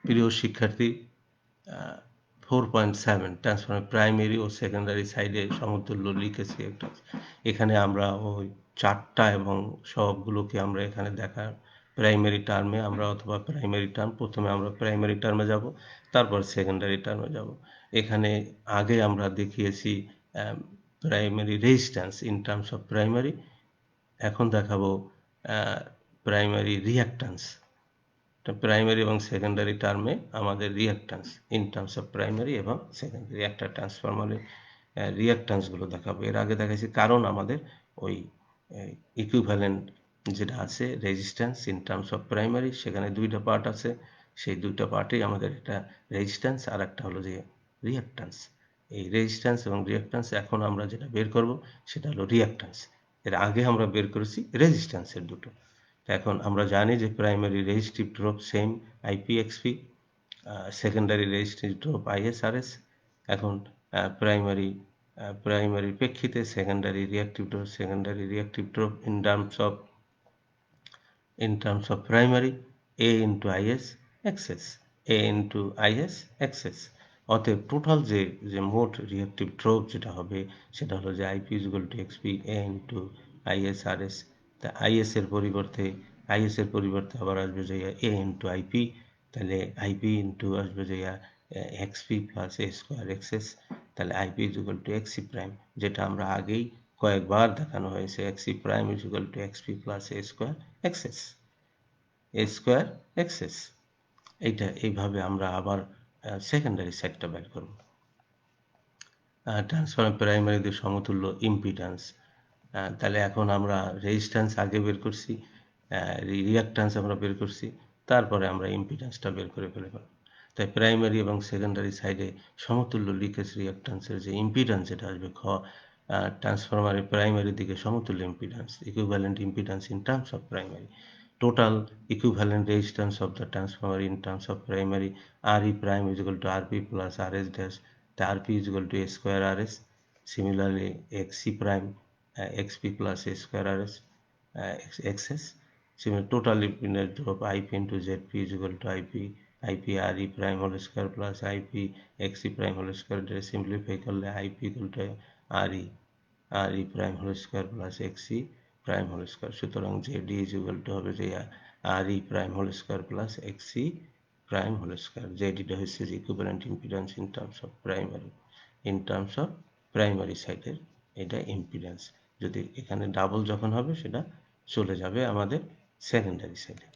প্রিয় শিক্ষার্থী, 4.7 ট্রান্সফরমার প্রাইমারি ও সেকেন্ডারি সাইডে সমতুল্য লিখেছি একটা। এখানে আমরা ওই চারটা এবং সবগুলোকে আমরা এখানে দেখার প্রাইমারি টার্মে আমরা অথবা প্রাইমারি টার্ম, প্রথমে আমরা প্রাইমারি টার্মে যাব, তারপর সেকেন্ডারি টার্মে যাব। এখানে আগে আমরা দেখিয়েছি primary resistance in terms of primary, এখন দেখাবো প্রাইমারি রিঅ্যাক্ট্যান্স। প্রাইমারি এবং সেকেন্ডারি টার্মে আমাদের reactance in terms of primary এবং সেকেন্ডারি একটা ট্রান্সফরমারের রিঅ্যাক্ট্যান্সগুলো দেখাবো। এর আগে দেখাচ্ছি, কারণ আমাদের ওই ইকুইভ্যালেন্ট যেটা আছে resistance in terms of primary, সেখানে দুইটা পার্ট আছে, সেই দুইটা পার্টেই আমাদের একটা রেজিস্ট্যান্স আর একটা হলো যে রিঅ্যাক্ট্যান্স। এই রেজিস্ট্যান্স এবং রিঅ্যাক্ট্যান্স এখন আমরা যেটা বের করব সেটা হলো রিঅ্যাক্ট্যান্স। এর আগে আমরা বের করেছি রেজিস্ট্যান্সের দুটো। এখন আমরা জানি যে primary resistive drop same IP XP, secondary resistive drop IS RS. এখন প্রাইমারি প্রেক্ষিতে secondary reactive drop in terms of primary A into IS excess, A into IS excess। অতএব টোটাল যে মোট রিঅ্যাক্টিভ ড্রপ যেটা হবে সেটা হলো যে IP equal to XP a into ISRS. তা আইএস এর পরিবর্তে আবার আসবে যে এ ইন্টু আইপি, তাহলে আইপি ইন্টু আসবে যে এক্সপি প্লাস এ স্কোয়ার এক্সএস, তাহলে IP equal to XE prime, যেটা আমরা আগেই কয়েকবার দেখানো হয়েছে, XE prime equal to XP plus A square XS. এইভাবে আমরা আবার সেকেন্ডারি সাইডটা বের করব। ট্রান্সফরমার প্রাইমারিতে সমতুল্য ইম্পিডেন্স, তাহলে এখন আমরা রেজিস্ট্যান্স আগে বের করছি, রিঅ্যাক্ট্যান্স আমরা বের করছি, তারপরে আমরা ইম্পিডেন্সটা বের করে ফেলব। তাই প্রাইমারি এবং সেকেন্ডারি সাইডে সমতুল্য লিকেজ রিঅ্যাক্ট্যান্সের যে ইম্পিডেন্স যেটা আসবে ট্রান্সফরমারের প্রাইমারির দিকে সমতুল্য impedance, equivalent impedance in terms of primary, total equivalent resistance of the transformer in terms of primary RE prime is equal to RP plus RS dash, the RP is equal to A square RS. Similarly, XC prime XP plus A square RS XS. Similar total impedance of IP into ZP is equal to IP RE prime whole square plus IP XC prime whole square. Simplify করলে IP equal to RE prime whole square plus XC prime whole square. সুতরাং ZD is equal to হবে যে RE prime whole square plus XC prime whole square. জেডিটা হচ্ছে যে equivalent impedance in terms of primary সাইডের এটা impedance. যদি এখানে ডাবল যখন হবে সেটা চলে যাবে আমাদের সেকেন্ডারি সাইডে।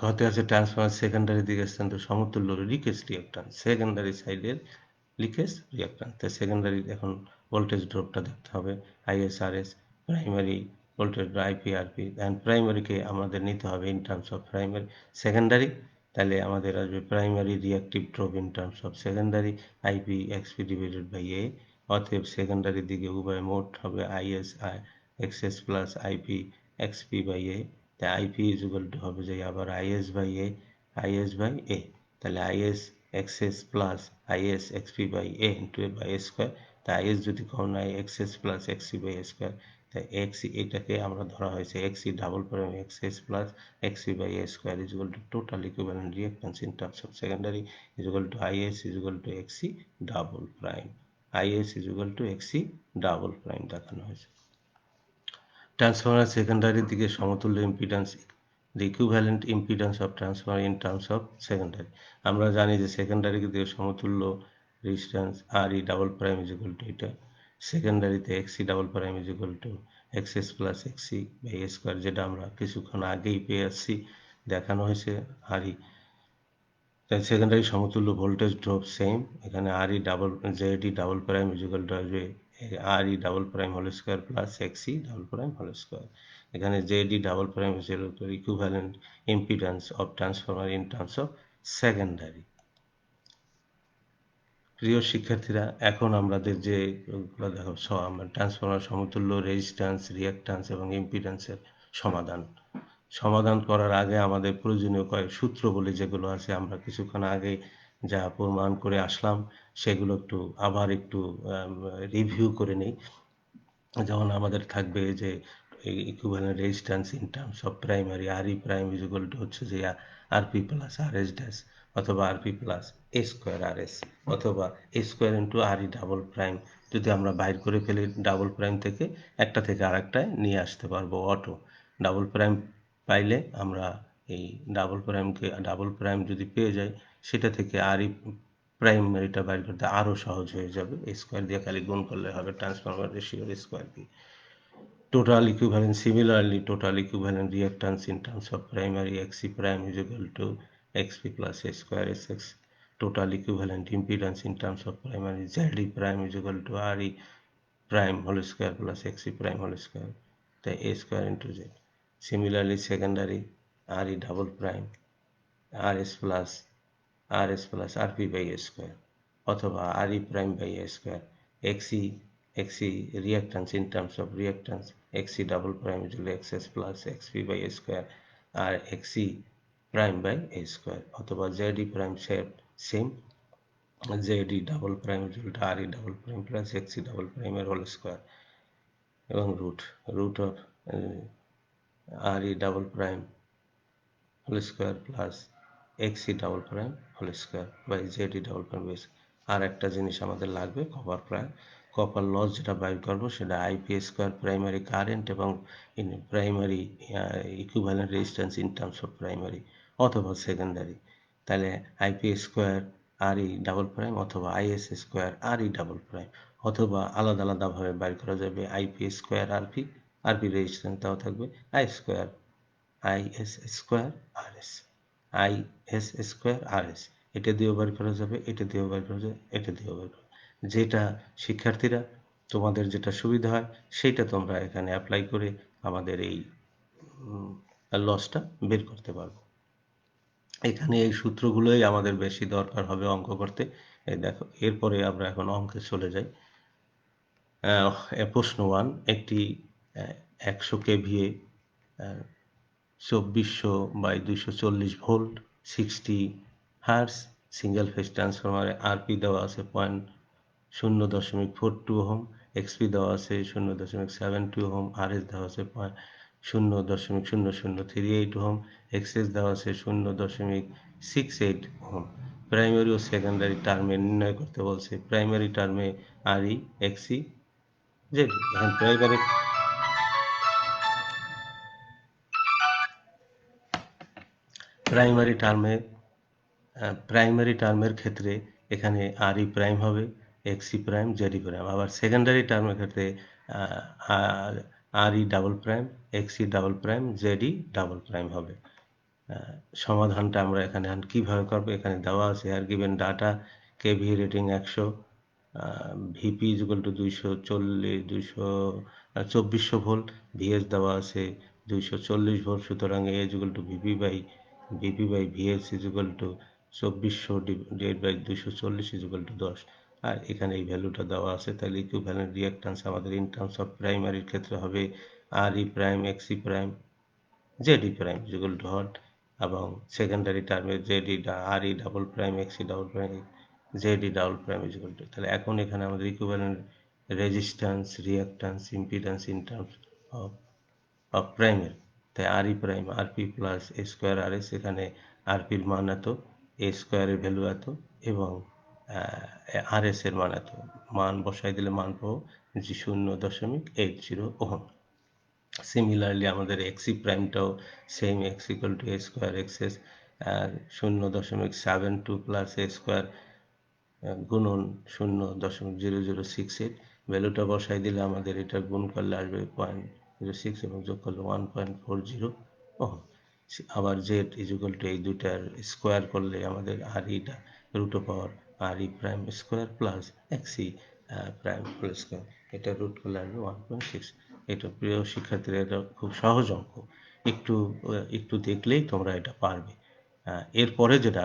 ঘতে আছে ট্রান্সফরমার সেকেন্ডারি দিকে স্থান্ত সমতুল্য লিকেজ রিঅ্যাক্ট্যান্স, সেকেন্ডারি সাইডের লিকেজ রিঅ্যাক্ট্যান্স। তাই সেকেন্ডারি এখন ভোল্টেজ ড্রপটা দেখতে হবে, ISRS, primary voltage IPRP, and প্রাইমারিকে আমাদের নিতে হবে in terms of primary secondary, তাহলে আমাদের আসবে primary reactive drop in terms of secondary IP XP divided by a. অতএব সেকেন্ডারি দিকে উভয় মোট হবে IS XS plus IP XP by a, তাই আইপি ইজ ইকুয়াল টু হবে যে আবার আইএস বাই এ, তাহলে IS XS plus IS XP by A into a by A square. তাই আইএস যদি কমন হয় XS plus XE by A square, তাই XE এটাকে আমরা ধরা হয়েছে XE double prime XS plus XE by A square is equal to total equivalent reactance in terms of secondary is equal to IS is equal to XE double prime, IS is equal to XE double prime দেখানো হয়েছে। Transformer সেকেন্ডারির দিকে সমতুল্য impedance, the equivalent impedance of transformer in terms of secondary। আমরা জানি যে সেকেন্ডারিকে দিকে সমতুল্য resistance RE double prime is equal to এটা, সেকেন্ডারিতে XC double prime is equal to XS plus XC by A square, যেটা আমরা কিছুক্ষণ আগেই পেয়ে আসছি, দেখানো হয়েছে RE। তাই সেকেন্ডারি সমতুল্য ভোল্টেজ ড্রপ সেম, এখানে ZE double prime is equal to আসবে RE double prime whole square plus XC double prime whole square. এখানে ZE double prime is equal to equivalent impedance of transformer in terms of secondary. প্রিয় শিক্ষার্থীরা, এখন আমাদের যে দেখো আমরা transformer সমতুল্য রেজিস্ট্যান্স, রিঅ্যাক্ট্যান্স এবং ইম্পিডেন্সের সমাধান। সমাধান করার আগে আমাদের প্রয়োজনীয় কয়েক সূত্র বলে যেগুলো আছে, আমরা কিছুক্ষণ আগে যা প্রমাণ করে আসলাম সেগুলো আবার একটু রিভিউ করে নিই। যেমন আমাদের থাকবে যে equivalent resistance in terms of primary R E prime is equal to হচ্ছে যে RP plus R S dash, অথবা আরপি প্লাস এ স্কোয়ার আর এস, অথবা A square into R E double prime যদি আমরা বাইর করে ফেলি ডাবল প্রাইম থেকে, একটা থেকে আরেকটায় নিয়ে আসতে পারবো অটো। ডাবল প্রাইম পাইলে আমরা এই ডাবল প্রাইম যদি পেয়ে যাই, সেটা থেকে আর ই প্রাইমারিটা বাইর করতে আরও সহজ হয়ে যাবে, স্কোয়ার দিয়ে খালি গুণ করলে হবে, ট্রান্সফর্মার রেশিওর স্কোয়ার দিয়ে। Total equivalent, similarly, total equivalent reactance in terms of primary Xc prime is equal to Xp plus A square Sx. Total equivalent impedance in terms of primary Ze prime is equal to Re prime whole square plus Xc prime whole square, the A square into Z. Similarly, secondary Re double prime Rs plus Rp by A square, অথবা Re prime by A square, Xc reactance in terms of reactance Xc double prime is equal to Xs plus Xp by A square আর Xc prime by A square, অথবা Ze prime same, Ze double prime is equal to Re double prime plus Xc double prime এর whole square, এবং root of Re double prime whole square plus Xc double prime whole square by Ze double prime base। আর একটা জিনিস আমাদের লাগবে, copper loss যেটা বাইর করবো সেটা আইপি স্কোয়ার প্রাইমারি কারেন্ট এবং primary equivalent resistance in terms of primary অথবা সেকেন্ডারি। তাহলে IP square R E double prime অথবা IS square R E double prime, অথবা আলাদা আলাদাভাবে বাইর করা যাবে আইপি স্কোয়ার আরপি রেজিস্ট্যান্স দেওয়া থাকবে is square RS, is square RS, এটা দিয়েও বের করা যাবে, এটা দিয়েও বের করা যাবে, এটা দিয়েও বের করা যাবে। যেটা শিক্ষার্থীরা তোমাদের যেটা সুবিধা হয় সেইটা তোমরা এখানে অ্যাপ্লাই করে আমাদের এই লসটা বের করতে পারবো। এখানে এই সূত্রগুলোই আমাদের বেশি দরকার হবে অঙ্ক করতে। এই দেখো, এরপরে আমরা এখন অঙ্কে চলে যাই। প্রশ্ন 1, একটি 100 KVA 2400/240 volt 60 hertz single phase ট্রান্সফরমারে আরপি দেওয়া আছে 0.42 ওহম, এক্সপি দেওয়া আছে 0.72 ওহম, আরএস দেওয়া আছে 0.0038 ওহম, এক্সএস দেওয়া আছে 0.68 ওহম। প্রাইমারি ও সেকেন্ডারি টার্মে নির্ণয় করতে বলছে। প্রাইমারি টার্মে আরই, এক্সি, জেডি। এখন প্রাইমারি টার্মের ক্ষেত্রে এখানে আর ই প্রাইম হবে, এক্সি প্রাইম, জেডি প্রাইম। আবার সেকেন্ডারি টার্মের ক্ষেত্রে R E double prime, XE double prime, ZD double prime হবে। সমাধানটা আমরা এখানে কীভাবে করবো, এখানে দেওয়া আছে আর given data KV rating 100, VP is equal to 2400 volt, VS দেওয়া আছে 240 ভোল্ট, সুতরাং a is equal to VP by VS is equal to 2400 divide by 240 is equal to 10। আর এখানে এই ভ্যালুটা দেওয়া আছে। তাহলে ইকুইভ্যালেন্ট রিঅ্যাকট্যান্স আমাদের ইন টার্মস অফ প্রাইমারির ক্ষেত্রে হবে R E prime, XE prime, ZD prime is equal to হট, এবং সেকেন্ডারি টার্মে R E double prime, XE double prime, ZD double prime is equal to. তাহলে এখন এখানে আমাদের equivalent resistance, reactance, impedance in terms of প্রাইমের, তাই R E prime RP plus এ square R S, এখানে আরপির মান এত, এ স্কোয়ারের ভ্যালু এত, এবং আর এস এর মান এত। মান বসাই দিলে মান পাবো 0.80 ওহম। সিমিলারলি আমাদের এক্সি প্রাইমটাও same, X equal to A square XS 0.72 plus A square গুণন 0.0068, ভ্যালুটা বসাই দিলে আমাদের এটা গুণ করলে আসবে 0.06 এবং যোগ করলে 1.40 ওহম। আবার জেড ইজ ইকুয়াল টু এই দুটার স্কোয়ার করলে আমাদের আর ইটা রুট পাওয়ার R E prime square plus XE prime whole square, এটা রুট করলে আসবে 1.6। এটা প্রিয় শিক্ষার্থীরা, এটা খুব সহজ অঙ্ক, একটু দেখলেই তোমরা এটা পারবে। এরপরে যেটা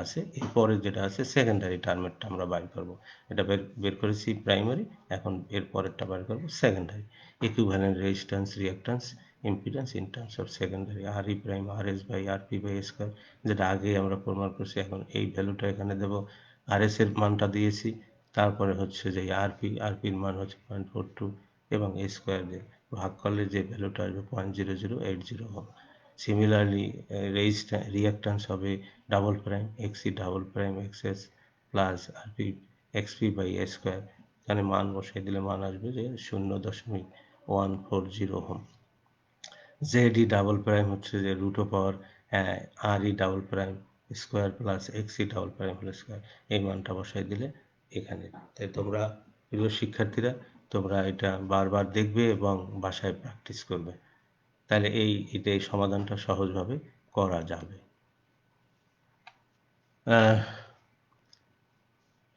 আছে সেকেন্ডারি টার্মেরটা আমরা বাইর করবো। এটা বের করেছি প্রাইমারি, এখন এর পরেরটা বাইর করবো secondary. Equivalent resistance, reactance impedance in terms of secondary RE prime RS by RP by square, যেটা আগে আমরা প্রমাণ করছি। এখন এই ভ্যালুটা এখানে দেবো, RS এর মানটা দিয়েছি, তারপরে হচ্ছে যে RPর মান হচ্ছে 0.42 এবং স্কোয়ার দিয়ে ভাগ করলে যে ভ্যালুটা আসবে 0.0080 হবে। সিমিলারলি রিয়াক্টান্স হবে double prime XC double prime XS plus XP by square, এখানে মান বসাই দিলে মান আসবে যে 0.140 ওহম। ZE ডাবল প্রাইম হচ্ছে যে root of power RE double prime square plus XC double prime whole square, এই মানটা বসাই দিলে এখানে। তাই তোমরা প্রিয় শিক্ষার্থীরা, তোমরা এটা বারবার দেখবে এবং বাসায় প্র্যাকটিস করবে, তাহলে এই সমাধানটা সহজভাবে করা যাবে।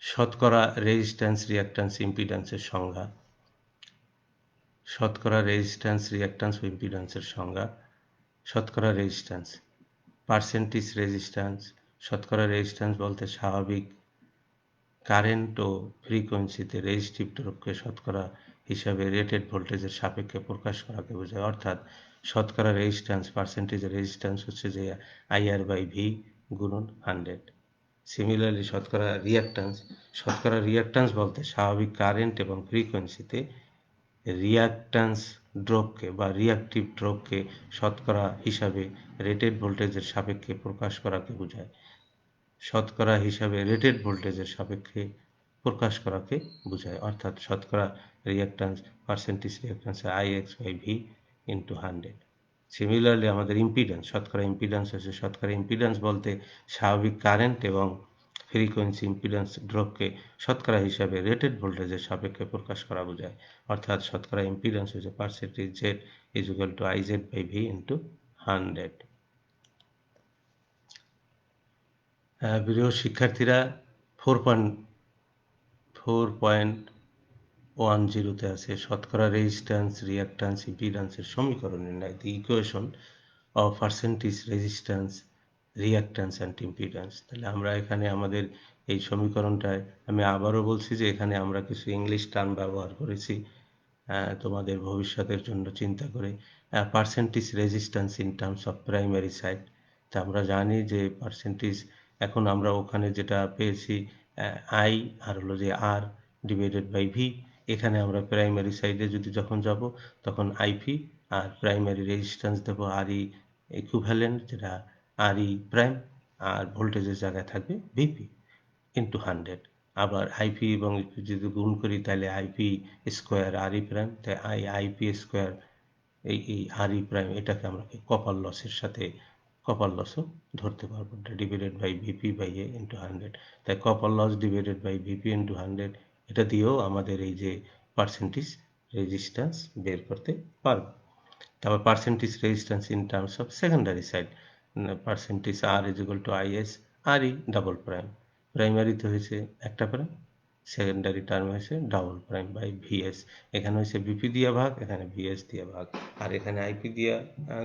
শতকরা রেজিস্ট্যান্স রিঅ্যাক্ট্যান্স ইম্পিডেন্সের সংজ্ঞা। শতকরা রেজিস্ট্যান্স রিঅ্যাক্ট্যান্স ও ইম্পিডেন্সের সংজ্ঞা। শতকরা রেজিস্ট্যান্স, পার্সেন্টেজ রেজিস্ট্যান্স। শতকরা রেজিস্ট্যান্স বলতে স্বাভাবিক কারেন্ট ও ফ্রিকোয়েন্সিতে রেজিস্টিভ ড্রপকে শতকরা হিসাবে রেটেড ভোল্টেজের সাপেক্ষে প্রকাশ করাকে বোঝায়। অর্থাৎ শতকরা রেজিস্ট্যান্স, পার্সেন্টেজ রেজিস্ট্যান্স হচ্ছে যে IR/V গুণন 100। সিমিলারলি শতকরা রিঅ্যাক্ট্যান্স বলতে স্বাভাবিক কারেন্ট এবং ফ্রিকোয়েন্সিতে রিঅ্যাক্ট্যান্স ড্রপকে বা রিঅ্যাক্টিভ ড্রপকে শতকরা হিসাবে রেটেড ভোল্টেজের সাপেক্ষে প্রকাশ করাকে বোঝায়। শতকরা হিসাবে রেটেড ভোল্টেজের সাপেক্ষে প্রকাশ করাকে বোঝায়। অর্থাৎ শতকরা reactance, percentage reactance IX/V into 100। Similarly আমাদের ইম্পিডেন্স, শতকরা ইম্পিডেন্স হচ্ছে, শতকরা ইম্পিডেন্স বলতে স্বাভাবিক কারেন্ট এবং ফ্রিকোয়েন্সি ইম্পিডেন্স ড্রপকে শতকরা হিসাবে রেটেড ভোল্টেজের সাপেক্ষে প্রকাশ করা বোঝায়। অর্থাৎ শতকরা ইম্পিডেন্স হচ্ছে percentage Z equal to IZ/V into 100। প্রিয় শিক্ষার্থীরা, 4.10তে আছে শতকরা রেজিস্ট্যান্স রিঅ্যাক্ট্যান্স ইম্পিডেন্সের সমীকরণ নির্ণয়, the equation of percentage resistance reactance and impedance. তাহলে আমরা এখানে আমাদের এই সমীকরণটায়, আমি আবারও বলছি যে এখানে আমরা কিছু ইংলিশ টার্ম ব্যবহার করেছি তোমাদের ভবিষ্যতের জন্য চিন্তা করে। Percentage resistance in terms of primary side, তা আমরা জানি যে পার্সেন্টেজ, এখন আমরা ওখানে যেটা পেয়েছি I আর হলো যে R ডিভাইডেড বাই V, এখানে আমরা প্রাইমারি সাইডে যদি যখন যাব তখন IP আর প্রাইমারি রেজিস্ট্যান্স দেবো RE ইকুইভ্যালেন্ট, যেটা RE প্রাইম, আর ভোল্টেজের জায়গায় থাকবে VP ইন্টু 100। আবার IP এবং যদি গুণ করি তাহলে IP স্কোয়ার RE প্রাইম, তাই IP স্কোয়ার এই RE প্রাইম, এটাকে আমরা কপার লসের সাথে কপার লসও ধরতে পারবো, divided by VP by A into 100। তাই copper loss divided by VP into 100, এটা দিয়েও আমাদের এই যে পার্সেন্টেজ রেজিস্ট্যান্স বের করতে পারবো। তারপর percentage resistance in terms of secondary side, percentage R equal to IS RE double prime. প্রাইমারিতে হয়েছে একটা প্রাইম, সেকেন্ডারি টার্ম হয়েছে ডাবল প্রাইম বাই VS। এখানে হয়েছে BP দিয়া ভাগ, এখানে VS দিয়া ভাগ, আর এখানে IP দিয়া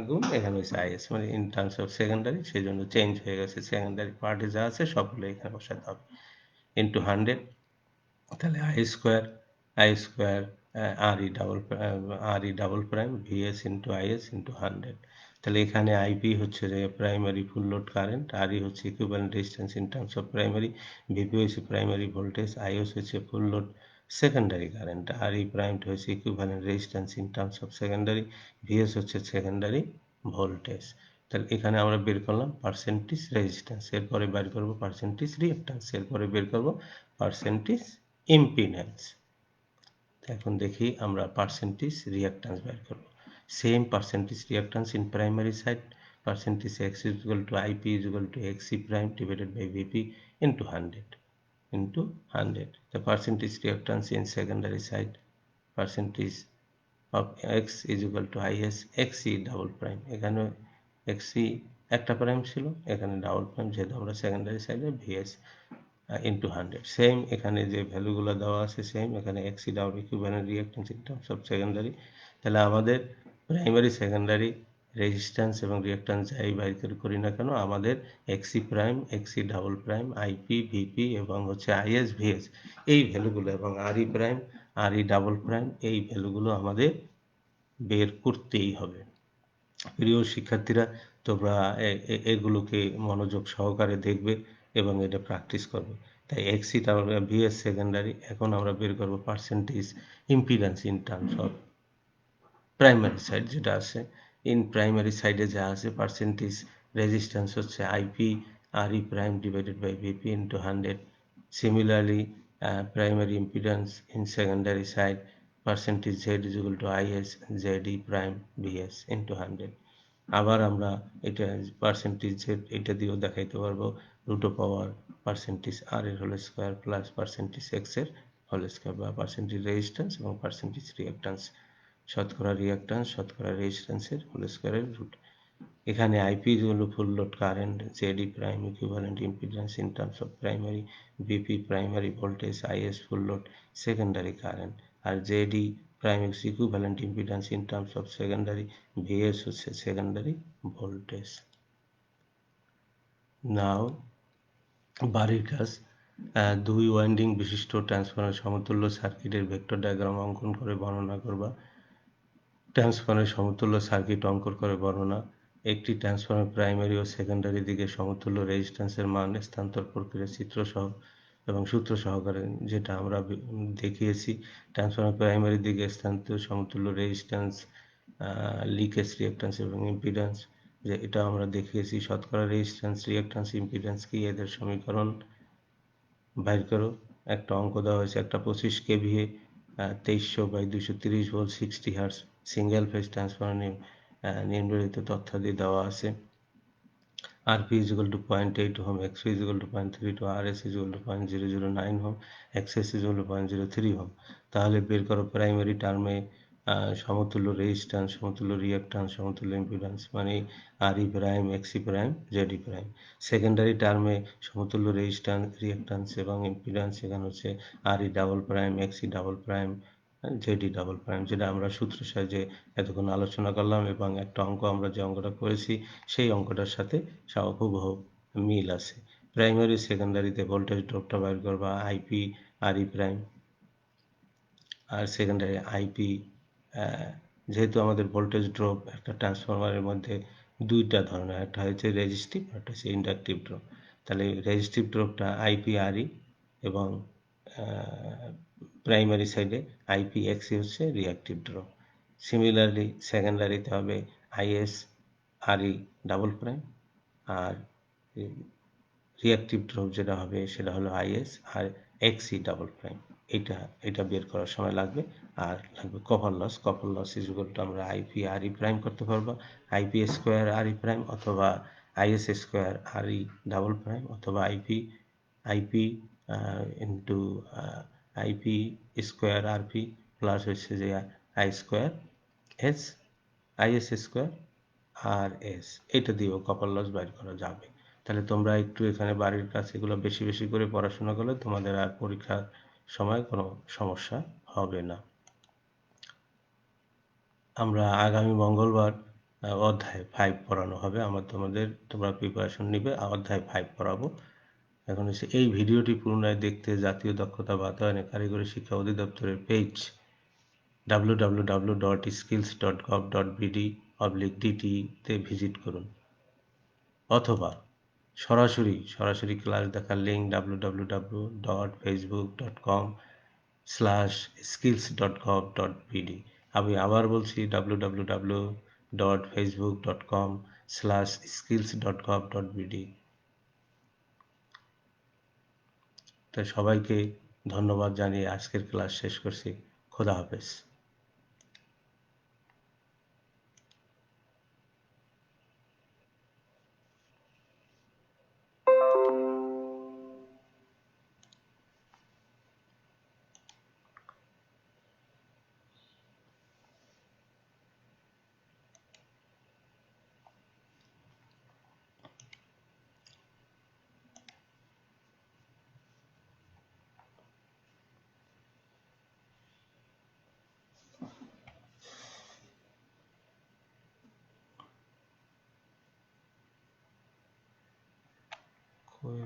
গুণ, এখানে হয়েছে IS, মানে ইন টার্মস অফ সেকেন্ডারি, সেই জন্য চেঞ্জ হয়ে গেছে, সেকেন্ডারি পার্টে যা আছে সবগুলো এখানে বসাতে হবে ইন্টু 100। তাহলে I square RE double prime VS into IS into 100। তাহলে এখানে IP হচ্ছে যে প্রাইমারি ফুল লোড কারেন্ট, RE হচ্ছে equivalent resistance in terms of primary, VP হচ্ছে প্রাইমারি ভোল্টেজ, IS হচ্ছে ফুল লোড সেকেন্ডারি কারেন্ট, RE প্রাইমড হচ্ছে equivalent resistance in terms of secondary, VS হচ্ছে secondary voltage. তাহলে এখানে আমরা বের করলাম পার্সেন্টেজ রেজিস্ট্যান্স, এরপরে বের করবো পার্সেন্টেজ রিঅ্যাক্ট্যান্স, এরপরে বের করবো পার্সেন্টেজ ইম্পিডেন্স। এখন দেখি আমরা পার্সেন্টেজ রিঅ্যাক্ট্যান্স বের করব। Same percentage reactance in primary side, percentage X equal to IP equal to XC prime divided by VP into 100। The percentage reactance in secondary side, percentage of X is equal to IS XC double prime, এখানে XC একটা prime ছিল, এখানে double prime, যেহেতু আমরা secondary সাইডে VS into 100। Same এখানে যে ভ্যালুগুলো দেওয়া আছে সেম, এখানে XC double equivalent reactance in terms of secondary. তাহলে আমাদের প্রাইমারি সেকেন্ডারি রেজিস্ট্যান্স এবং রিঅ্যাক্ট্যান্স যাই বাইর করি না কেন, আমাদের XC prime, XC double prime, IP VP এবং হচ্ছে IS VS, এই ভ্যালুগুলো, এবং RE prime, RE double prime, এই ভ্যালুগুলো আমাদের বের করতেই হবে। প্রিয় শিক্ষার্থীরা, তোমরা এগুলোকে মনোযোগ সহকারে দেখবে এবং এটা প্র্যাকটিস করবে। তাই এক্সিট আমরা ভিএস সেকেন্ডারি, এখন আমরা বের করব percentage impedance in terms of primary side যেটা আছে। ইন প্রাইমারি সাইডে যা আছে পার্সেন্টেজ রেজিস্ট্যান্স হচ্ছে IP R E prime divided by VP into 100। Similarly primary impedance in secondary side percentage Z is equal to IS Z E prime VS into 100। আবার আমরা এটা percentage Z এটা দিয়েও দেখাইতে পারবো root of power percentage R এর whole square plus percentage X এর whole square, বা পার্সেন্টেজ রেজিস্ট্যান্স এবং পার্সেন্টেজ রিঅ্যাক্ট্যান্স, শতকরা রিঅ্যাক্ট্যান্স শতকরা রেজিস্ট্যান্সের হোল স্কোয়ারের রুট। এখানে আইপি হলো full load current, ZD prime equivalent impedance in terms of primary, BP primary voltage, IS full load secondary current, আর ZD prime equivalent impedance in terms of secondary, VS হচ্ছে secondary voltage. নাও বাড়ির কাজ, দুই winding বিশিষ্ট transformer সমতুল্য সার্কিটের vector diagram অঙ্কন করে বর্ণনা করবা। ট্রান্সফরমারের সমতুল্য সার্কিট অঙ্কন করে বর্ণনা। একটি ট্রান্সফরমার প্রাইমারি ও সেকেন্ডারি দিকে সমতুল্য রেজিস্ট্যান্সের মান স্থানান্তর প্রক্রিয়া চিত্রসহ এবং সূত্র সহকারে, যেটা আমরা দেখিয়েছি। ট্রান্সফরমার প্রাইমারি দিকে স্থানান্তর সমতুল্য রেজিস্ট্যান্স, লিকেজ রিঅ্যাক্ট্যান্স এবং ইম্পিডেন্স, যে এটা আমরা দেখিয়েছি। শতকরা রেজিস্ট্যান্স, রিঅ্যাক্ট্যান্স, ইম্পিডেন্স কি, এদের সমীকরণ বাইর করো। একটা অঙ্ক দেওয়া হয়েছে, একটা 25 KVA 2300/230 volt 60 hertz single phase transformer নিম্নলিখিত তথ্যাদি দেওয়া আছে। RP is equal to 0.8 ohm, XP is equal to 0.32, RS is equal to 0.009 ohm, XS is equal to 0.03 ohm। তাহলে বের করো প্রাইমারি টার্মে সমতুল্য রেজিস্ট্যান্স, সমতুল্য রিঅ্যাক্ট্যান্স, সমতুল্য ইম্পিডেন্স, মানে RE prime, XE prime, ZE prime. Secondary টার্মে সমতুল্য রেজিস্ট্যান্স, রিঅ্যাক্ট্যান্স এবং ইম্পিডেন্স, এখানে হচ্ছে RE double prime, XE double prime, ZE double prime, যেটা আমরা সূত্র সাহায্যে এতক্ষণ আলোচনা করলাম, এবং একটা অঙ্ক আমরা যে অঙ্কটা করেছি সেই অঙ্কটার সাথে হুবহু মিল আছে। প্রাইমারি সেকেন্ডারিতে ভোল্টেজ ড্রপটা বাইর করবা আইপি আর ই প্রাইম, আর সেকেন্ডারি আইপি। যেহেতু আমাদের ভোল্টেজ ড্রপ একটা ট্রান্সফরমারের মধ্যে দুইটা ধরনের, একটা হচ্ছে রেজিস্টিভ, একটা হচ্ছে ইন্ডাকটিভ ড্রপ। তাহলে রেজিস্টিভ ড্রপটা আইপি আর ই, এবং প্রাইমারি সাইডে আইপি এক্সি হচ্ছে রিঅ্যাক্টিভ ড্রপ। সিমিলারলি সেকেন্ডারিতে হবে IS R E double prime, আর রিঅ্যাক্টিভ ড্রপ যেটা হবে সেটা হলো IS R XE double prime. এটা বের করার সময় লাগবে। আর লাগবে copper loss. Copper loss is equal to আমরা আইপি আর ই প্রাইম করতে পারবো, IP square R E prime, অথবা IS square R E double prime, অথবা IP into IP square R P plus হচ্ছে যে I square S IS square R S, এটা দিয়েও copper loss বাইর করা যাবে। তাহলে তোমরা একটু এখানে বাড়ির কাজ এগুলো বেশি বেশি করে পড়াশোনা করলে তোমাদের আর পরীক্ষার সময় কোনো সমস্যা হবে না। আমরা আগামী মঙ্গলবার অধ্যায় 5 পড়ানো হবে। তোমরা প্রিপারেশন নিবে, অধ্যায় 5 পড়াবো। এখন হচ্ছে এই ভিডিওটি পুনরায় দেখতে জাতীয় দক্ষতা বাতায়নে কারিগরি শিক্ষা অধিদপ্তরের পেজ www.skills.gov.bd/dt তে ভিজিট করুন, অথবা সরাসরি ক্লাস দেখার লিঙ্ক www.facebook.com/skills.gov.bd। আমি আবার বলছি www.facebook.com/skills.gov.bd। তো সবাইকে ধন্যবাদ জানিয়ে আজকের ক্লাস শেষ করছি। খোদা হাফেজ।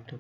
এটা